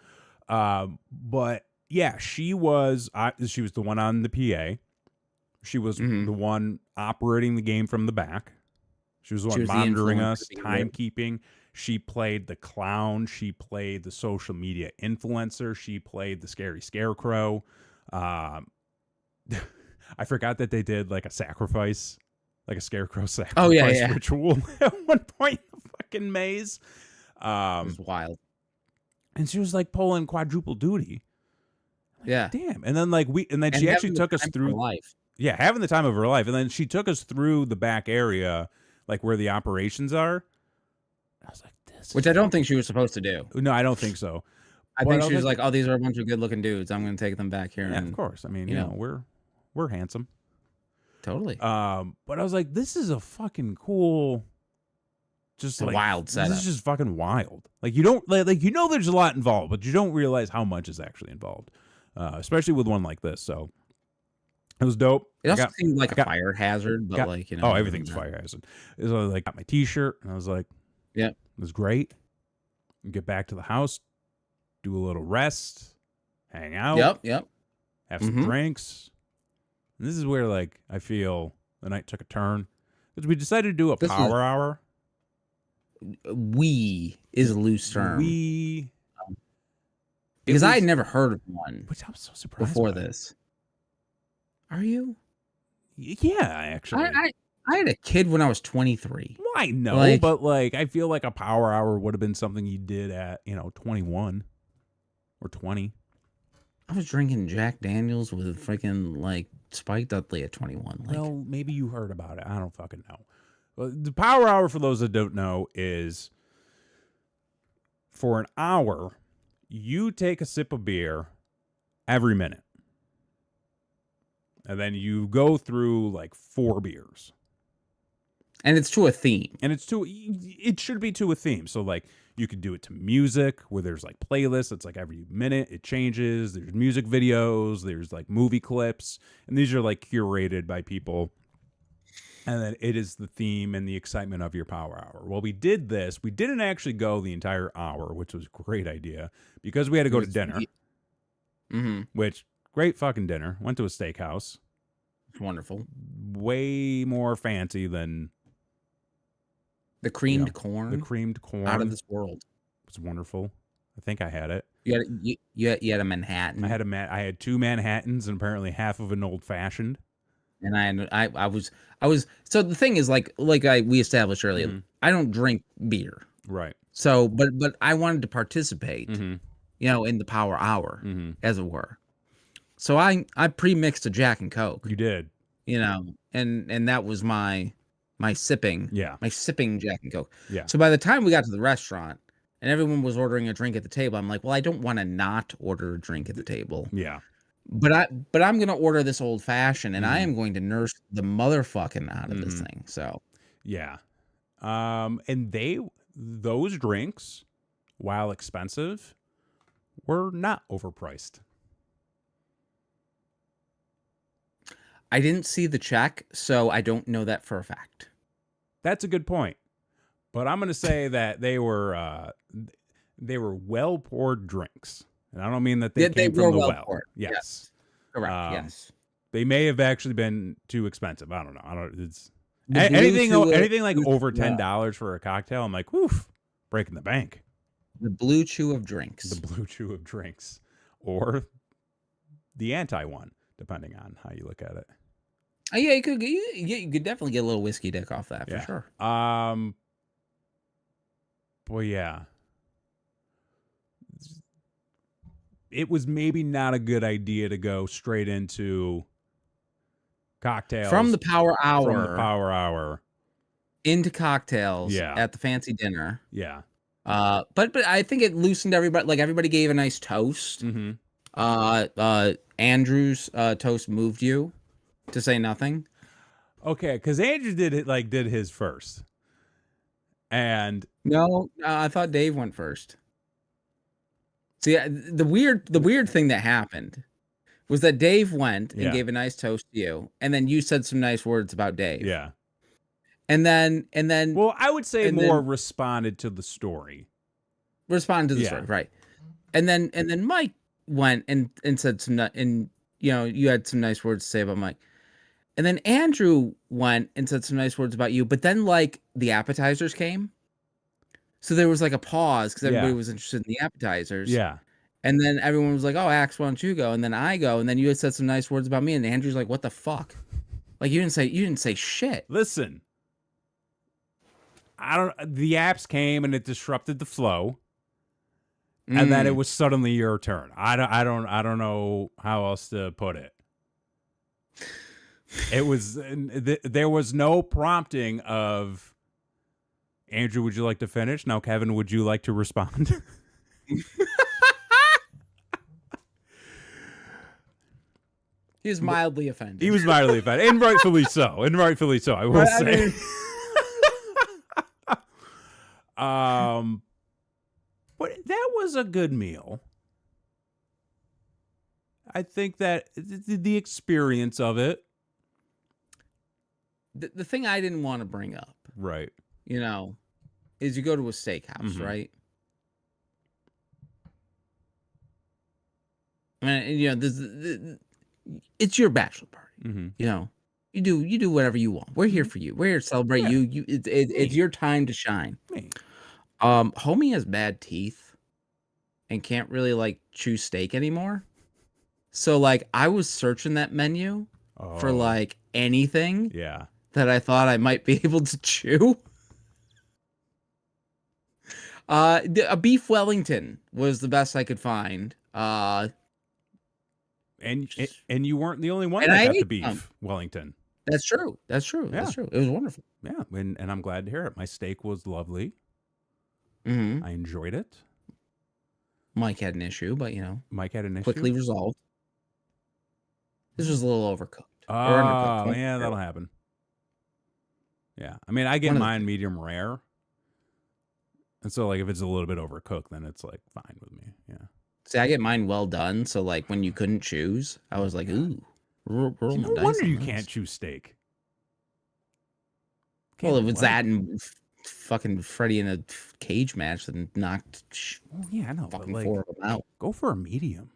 But yeah, she was the one on the PA. She was the one operating the game from the back. She was the one monitoring us, timekeeping. She played the clown. She played the social media influencer. She played the scary Scarecrow. I forgot that they did like a sacrifice, like a Scarecrow sacrifice ritual at one point in the fucking maze. It was wild. And she was like pulling quadruple duty. Yeah. Damn. And then she actually took us through life. Yeah, having the time of her life. And then she took us through the back area, like where the operations are. I was like, which I don't think she was supposed to do. No, I don't think so. I think she was like, oh, these are a bunch of good looking dudes. I'm going to take them back here. Yeah, of course. I mean, you know, we're handsome. Totally. But I was like, this is a fucking cool, just like wild setup. This is just fucking wild. Like you don't like there's a lot involved, but you don't realize how much is actually involved, especially with one like this. So it was dope. It also seemed like a fire hazard, but like everything's fire hazard. So I like got my T-shirt, and I was like, yeah, it was great. Get back to the house, do a little rest, hang out. Yep. Have some drinks. And this is where, like, I feel the night took a turn. Because we decided to do a power hour. We is a loose term. Because I had never heard of one. Which I'm so surprised before this. Are you? Yeah, actually. I had a kid when I was 23. Well, I know, but, like, I feel like a power hour would have been something you did at, 21. or 20. I was drinking Jack Daniels with freaking like Spike Dudley at 21. Like, well, maybe you heard about it. I don't fucking know. Well, the Power Hour, for those that don't know, is for an hour, you take a sip of beer every minute. And then you go through like 4 beers. and it's to a theme. And it should be to a theme. So like you could do it to music where there's like playlists. It's like every minute it changes. There's music videos. There's like movie clips. And these are like curated by people. And then it is the theme and the excitement of your Power Hour. Well, we did this. We didn't actually go the entire hour, which was a great idea because we had to go to dinner. Mm-hmm. Which, great fucking dinner. Went to a steakhouse. It's wonderful. Way more fancy than the creamed corn. The creamed corn. Out of this world. It was wonderful. I think I had it. You had a Manhattan. I had 2 Manhattans and apparently half of an old fashioned. And I was so the thing is like we established earlier, Mm-hmm. I don't drink beer. Right. So but I wanted to participate, Mm-hmm. in the Power Hour, Mm-hmm. as it were. So I pre-mixed a Jack and Coke. You did. And that was my sipping. Yeah. My sipping Jack and Coke. Yeah. So by the time we got to the restaurant and everyone was ordering a drink at the table, I'm like, well, I don't want to not order a drink at the table. Yeah. But I'm gonna order this old fashioned, and I Mm-hmm. am going to nurse the motherfucking out of this Mm-hmm. thing. So Yeah. And those drinks, while expensive, were not overpriced. I didn't see the check, so I don't know that for a fact. That's a good point. But I'm going to say that they were well poured drinks. And I don't mean that they came from the well. Poured. Yes. Correct. Yes. They may have actually been too expensive. I don't know. It's anything like over $10 for a cocktail. I'm like, woof, breaking the bank. The blue chew of drinks. The blue chew of drinks, or the anti one, depending on how you look at it. Yeah, you could definitely get a little whiskey dick off that for sure. Well, yeah. It was maybe not a good idea to go straight into cocktails From the Power Hour into cocktails at the fancy dinner. Yeah. But I think it loosened everybody. Like everybody gave a nice toast. Mm-hmm. Andrew's toast moved you to say nothing. Okay, because Andrew did his first, and no, I thought Dave went first. See, the weird thing that happened was that Dave went and gave a nice toast to you, and then you said some nice words about Dave. Yeah. And then well, I would say more responded to the story. Responded to the story, right? And then Mike went and said some you had some nice words to say about Mike. And then Andrew went and said some nice words about you, but then like the appetizers came. So there was like a pause because everybody was interested in the appetizers. Yeah. And then everyone was like, "Oh, Axe, why don't you go?" And then I go, and then you had said some nice words about me, and Andrew's like, "What the fuck?" Like you didn't say shit. Listen, the apps came and it disrupted the flow, and then it was suddenly your turn. I don't know how else to put it. It was there was no prompting of Andrew, would you like to finish? Now, Kevin, would you like to respond? He was mildly offended. And rightfully so. I will say. But that was a good meal. I think that the experience of it. The thing I didn't want to bring up, right? Is you go to a steakhouse, right? And it's your bachelor party. You do whatever you want. We're here for you. We're here to celebrate you. It's your time to shine. Me. Homie has bad teeth and can't really like chew steak anymore. So like I was searching that menu for like anything that I thought I might be able to chew. A beef Wellington was the best I could find. And you weren't the only one and that I got the ate beef Wellington. That's true. That's true. Yeah. That's true. It was wonderful. Yeah, and I'm glad to hear it. My steak was lovely. Mm-hmm. I enjoyed it. Mike had an issue, but Mike had an issue. Quickly resolved. This was a little overcooked. Oh, or undercooked. yeah, that'll happen. Yeah, I mean, I get mine medium rare, and so like if it's a little bit overcooked, then it's like fine with me. Yeah. See, I get mine well done, so like when you couldn't choose, I was like, ooh. No wonder you can't choose steak. Well, if it's that and fucking Freddy in a cage match that knocked yeah, I know, fucking like, 4 of them out. Go for a medium.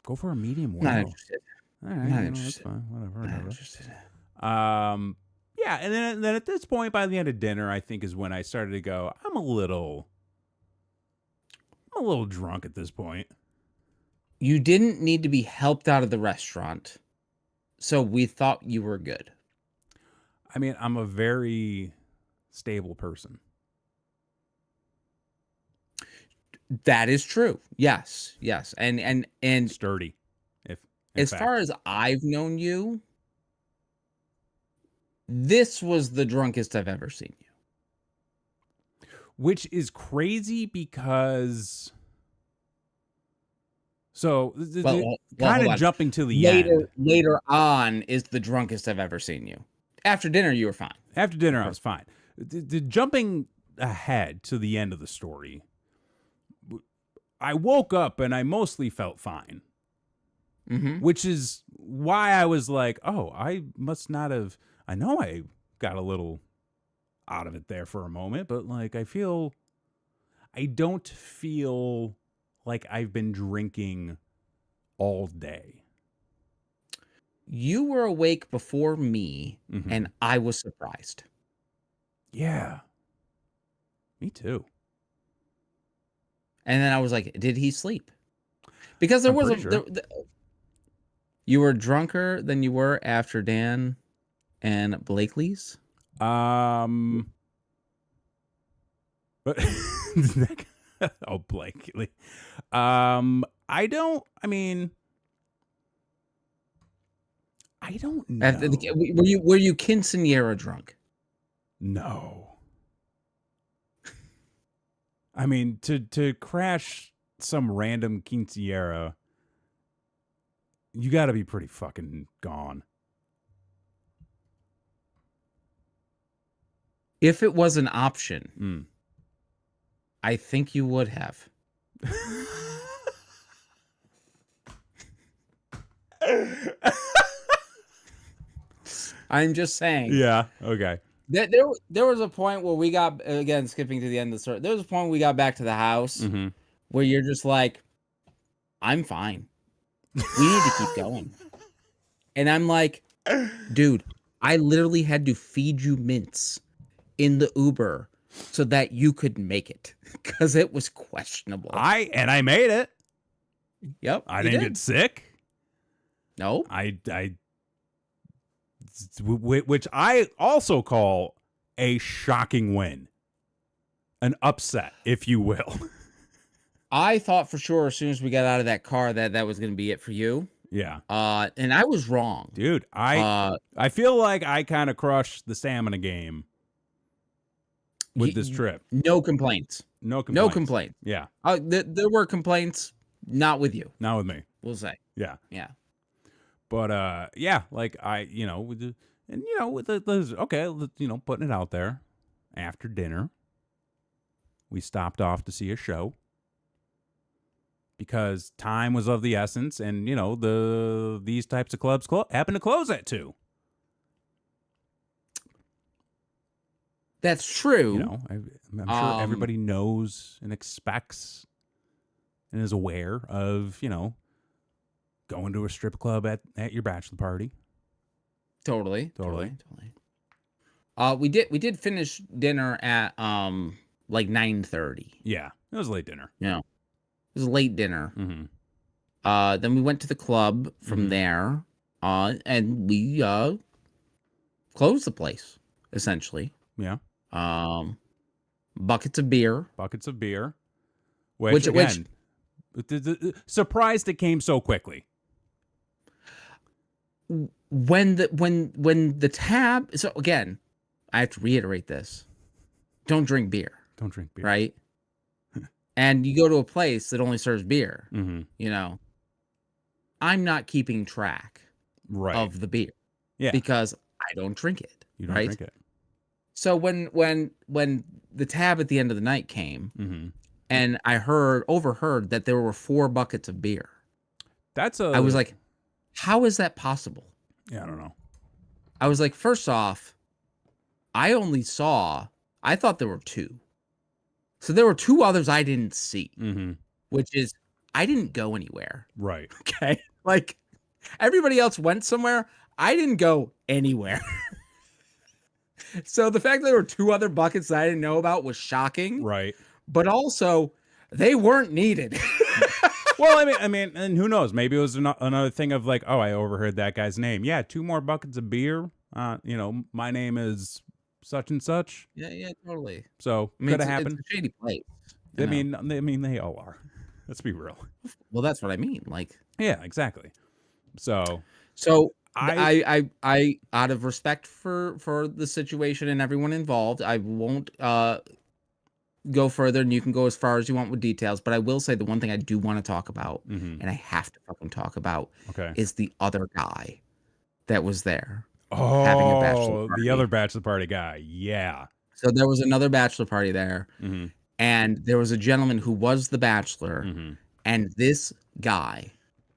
Go for a medium well. Not interested. All right, not interested. That's fine. Whatever. Not interested. Yeah, and then at this point, by the end of dinner, I think is when I started to go, I'm a little drunk at this point. You didn't need to be helped out of the restaurant, so we thought you were good. I mean, I'm a very stable person. That is true. Yes. And sturdy. As far as I've known you, this was the drunkest I've ever seen you. Which is crazy because kind of jumping to the end. Later on is the drunkest I've ever seen you. After dinner, you were fine. After dinner, I was fine. The jumping ahead to the end of the story, I woke up and I mostly felt fine. Mm-hmm. Which is why I was like, oh, I must not have. I know I got a little out of it there for a moment, but like I don't feel like I've been drinking all day. You were awake before me, and I was surprised. Yeah. Me too. And then I was like, did he sleep? Because there was you were drunker than you were after Dan and Blakely's? But oh, Blakely. I don't know. Were you quinceañera drunk? No. I mean, to crash some random quinceañera, you got to be pretty fucking gone. If it was an option, I think you would have. I'm just saying. Yeah. Okay. There was a point where we got, again, skipping to the end of the story. There was a point where we got back to the house where you're just like, I'm fine. We need to keep going. And I'm like, dude, I literally had to feed you mints in the Uber so that you could make it because it was questionable. I made it. Yep. I didn't get sick. No. Which I also call a shocking win. An upset, if you will. I thought for sure as soon as we got out of that car that was going to be it for you. Yeah. And I was wrong. Dude, I feel like I kind of crushed the stamina game with this trip. No complaints. No complaints. Yeah. There were complaints, not with you. Not with me. We'll say. Yeah. Yeah. But yeah, like with putting it out there. After dinner, we stopped off to see a show because time was of the essence, and these types of clubs happen to close at 2. That's true. I'm sure everybody knows and expects and is aware of going to a strip club at your bachelor party. Totally. We did finish dinner at like 9:30. Yeah, it was late dinner. Yeah, it was a late dinner. Mm-hmm. Then we went to the club from there, and we closed the place essentially. Yeah. Buckets of beer. Which again, Surprised it came so quickly. When the tab, so again, I have to reiterate this. Don't drink beer. Don't drink beer. Right? And you go to a place that only serves beer. Mm-hmm. You know, I'm not keeping track of the beer. Yeah. Because I don't drink it. You don't drink it. So when the tab at the end of the night came, mm-hmm. and I overheard that there were 4 buckets of beer. I was like, how is that possible? Yeah, I don't know. I was like, first off, I thought there were 2. So there were 2 others I didn't see, mm-hmm. which is I didn't go anywhere. Right. Okay. Like everybody else went somewhere. I didn't go anywhere. So the fact that there were 2 other buckets that I didn't know about was shocking. Right. But also they weren't needed. Well, I mean, and who knows? Maybe it was another thing of like, oh, I overheard that guy's name. Yeah, 2 more buckets of beer. My name is such and such. Yeah, totally. So could have happened. It's a shady place. I mean, they all are. Let's be real. Well, that's what I mean. Like, yeah, exactly. So I out of respect for the situation and everyone involved, I won't go further, and you can go as far as you want with details. But I will say the one thing I do want to talk about, mm-hmm. and I have to fucking talk about, okay, is the other guy that was there. Oh, having a bachelor party. The other bachelor party guy. Yeah. So there was another bachelor party there, mm-hmm. and there was a gentleman who was the bachelor, mm-hmm. and this guy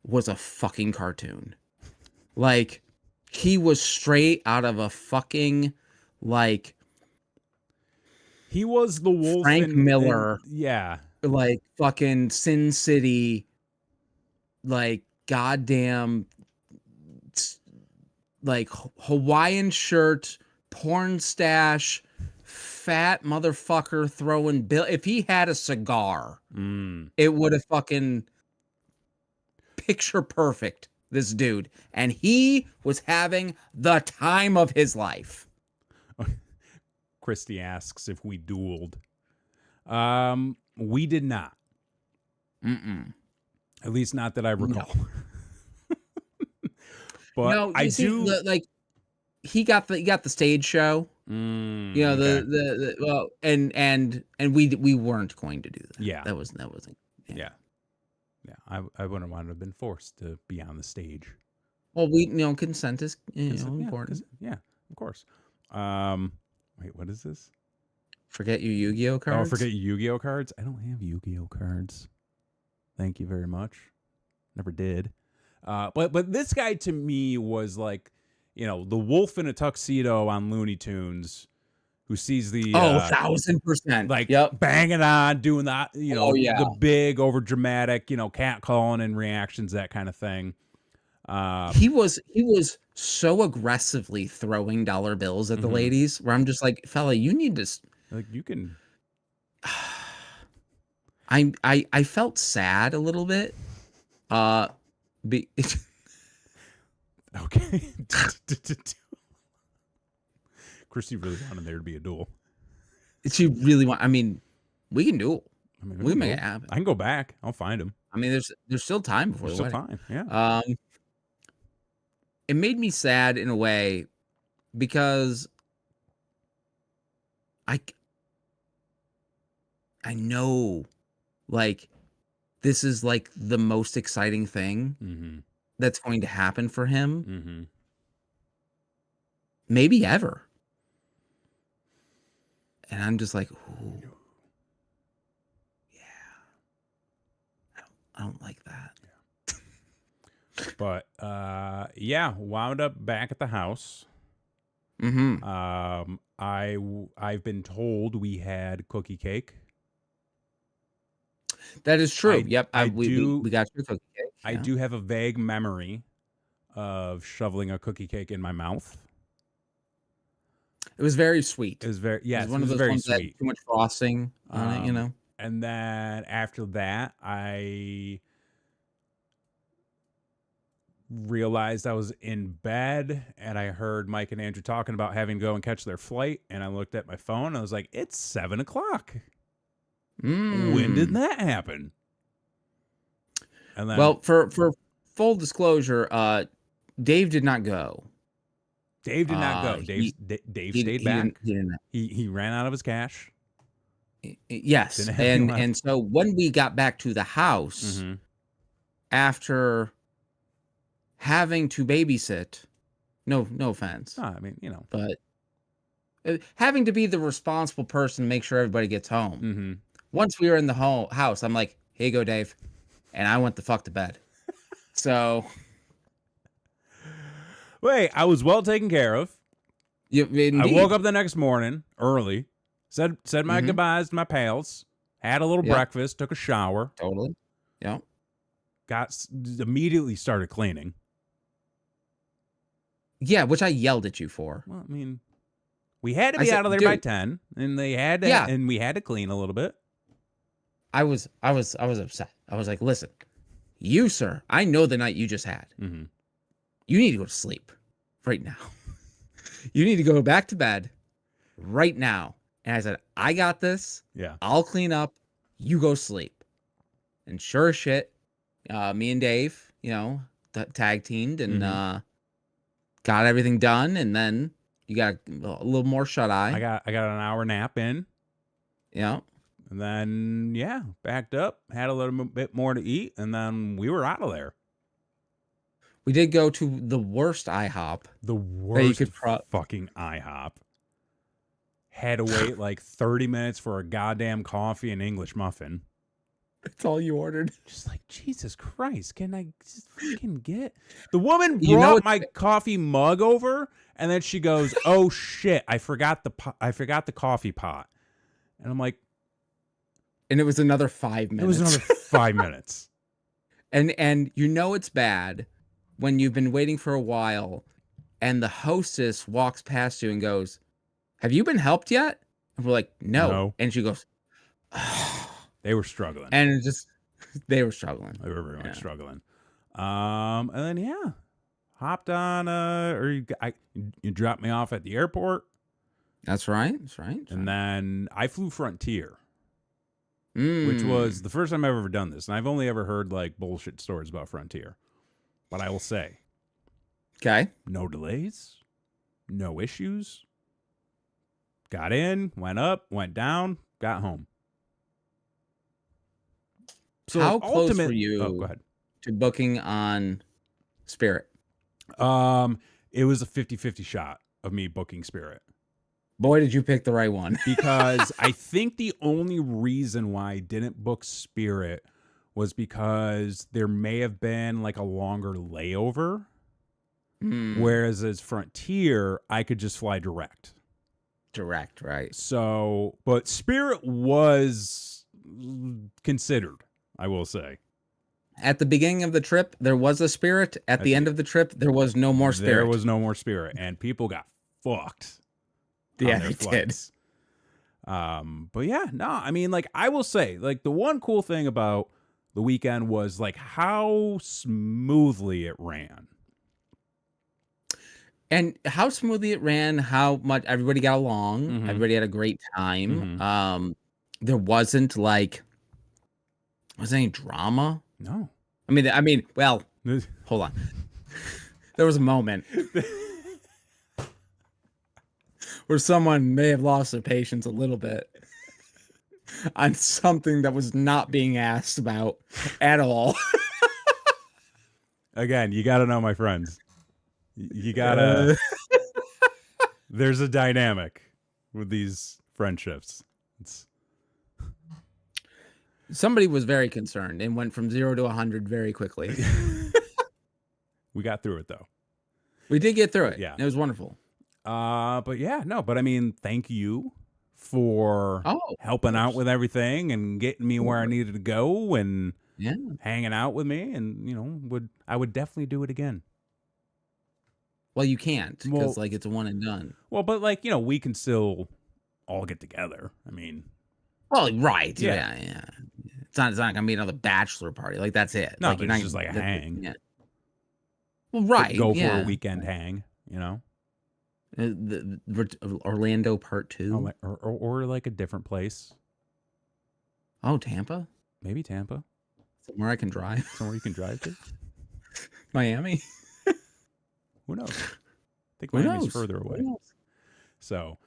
was a fucking cartoon. Like, he was straight out of a fucking, like, he was the wolf Frank Miller. Yeah. Like, fucking Sin City, like, goddamn, like, Hawaiian shirt, porn stash, fat motherfucker throwing bill. If he had a cigar, it would have fucking picture perfect this dude. And he was having the time of his life. Christy asks if we dueled. We did not. Mm-mm. At least not that I recall. No. But no, I do like he got the stage show. Okay. The well, and we weren't going to do that. Yeah, that wasn't. Yeah. I wouldn't want to have been forced to be on the stage. Well, consent is important. Yeah, of course. Wait, what is this? Forget your Yu-Gi-Oh cards. Oh, forget your Yu-Gi-Oh cards. I don't have Yu-Gi-Oh cards. Thank you very much. Never did. But this guy to me was like, the wolf in a tuxedo on Looney Tunes, who sees the 1,000%, like yep, banging on, doing that, the big over dramatic, cat calling and reactions, that kind of thing. He was so aggressively throwing dollar bills at the ladies, where I'm just like, fella, you need to like you can. I felt sad a little bit. Okay. Christy really wanted there to be a duel. She really I mean, we can duel. We can make it happen. I can go back. I'll find him. I mean, there's still time before the wedding. Time. Yeah. It made me sad in a way because I know, like, this is like the most exciting thing that's going to happen for him, maybe ever. And I'm just like, ooh, yeah, I don't like that. Yeah. But wound up back at the house. I've been told we had cookie cake. That is true. We got your cookie cake. Yeah. I do have a vague memory of shoveling a cookie cake in my mouth. It was very sweet. It was very it was one of those very ones sweet. That had too much frosting on it, And then after that, I realized I was in bed, and I heard Mike and Andrew talking about having to go and catch their flight, and I looked at my phone, and I was like, it's 7:00. When did that happen? And then, well, for full disclosure, Dave did not go. Dave did not go. Dave stayed back. He ran out of his cash. Yes, and so when we got back to the house, after having to babysit, no offense, I mean, but having to be the responsible person to make sure everybody gets home. Once we were in the house, I'm like, "Here you go, Dave," and I went the fuck to bed. So, wait, I was well taken care of. I woke up the next morning early, said my goodbyes to my pals, had a little breakfast, took a shower. Totally. Yeah. Immediately started cleaning. Yeah, which I yelled at you for. Well, I mean, we had to be out of there by 10, and they had to, and we had to clean a little bit. I was upset. I was like, listen, you, sir, I know the night you just had. You need to go to sleep right now. You need to go back to bed right now. And I said, I got this. Yeah. I'll clean up. You go sleep. And sure as shit, me and Dave, tag teamed and got everything done. And then you got a little more shut eye. I got an hour nap in. Yeah. And then, backed up, had a little bit more to eat, and then we were out of there. We did go to the worst IHOP. The worst fucking IHOP. Had to wait like 30 minutes for a goddamn coffee and English muffin. That's all you ordered. Just like, Jesus Christ, can I just fucking get... The woman brought my coffee mug over, and then she goes, "Oh shit, I forgot the coffee pot." And I'm like... And it was another 5 minutes. It was another 5 minutes. And it's bad when you've been waiting for a while and the hostess walks past you and goes, "Have you been helped yet?" And we're like, no. And she goes, oh. They were struggling. And they were struggling. They were very much struggling. And then, hopped on, you dropped me off at the airport. That's right. And then I flew Frontier. Which was the first time I've ever done this. And I've only ever heard like bullshit stories about Frontier. But I will say. Okay. No delays. No issues. Got in, went up, went down, got home. So how close were you go ahead. To booking on Spirit? It was a 50-50 shot of me booking Spirit. Boy, did you pick the right one. Because I think the only reason why I didn't book Spirit was because there may have been like a longer layover. Whereas as Frontier, I could just fly direct. Direct, right. So, but Spirit was considered, I will say. At the beginning of the trip, there was a Spirit. At the end of the trip, there was no more Spirit. There was no more Spirit. And people got fucked. Yeah, they did. But yeah, no, I mean, like, I will say, like, the one cool thing about the weekend was, like, how smoothly it ran. And how smoothly it ran, how much everybody got along. Everybody had a great time. There wasn't, like, was any drama? No. I mean, well, hold on. There was a moment where someone may have lost their patience a little bit on something that was not being asked about at all. Again, you got to know my friends. You got to... There's a dynamic with these friendships. Somebody was very concerned and went from 0 to 100 very quickly. We got through it, though. We did get through it. Yeah. It was wonderful. But I mean, thank you for helping out with everything and getting me where I needed to go and hanging out with me. And, I would definitely do it again. Well, you can't because it's a one and done. Well, but we can still all get together. I mean, well, right. Yeah. It's not going to be another bachelor party. Like, that's it. No, like, you're not just like a hang. Yeah. Well, right. Go for a weekend hang, The Orlando Part 2. Or like a different place. Oh, Tampa? Maybe Tampa. Somewhere I can drive. Somewhere you can drive to. Miami. Who knows? I think Who Miami's knows? further away. Who knows? So,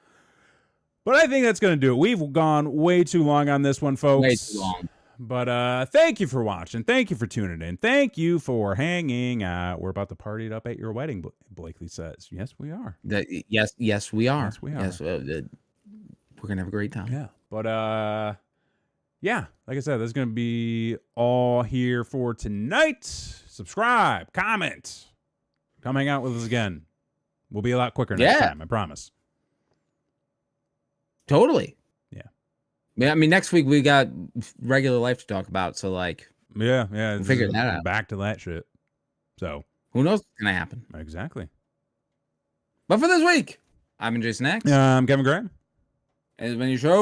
but I think that's going to do it. We've gone way too long on this one, folks. Way too long. But thank you for watching. Thank you for tuning in. Thank you for hanging out. We're about to party it up at your wedding, Blakely says. Yes, we are. Yes, we are. Yes, we are. Yes, we're going to have a great time. Yeah. But, yeah, like I said, that's going to be all here for tonight. Subscribe, comment, come hang out with us again. We'll be a lot quicker next time, I promise. Totally. Yeah. I mean, next week we got regular life to talk about, so like, yeah, we'll figure that out. Back to that shit. So who knows what's gonna happen? Exactly. But for this week, I'm Jason X. I'm Kevin Graham. And it's been your show.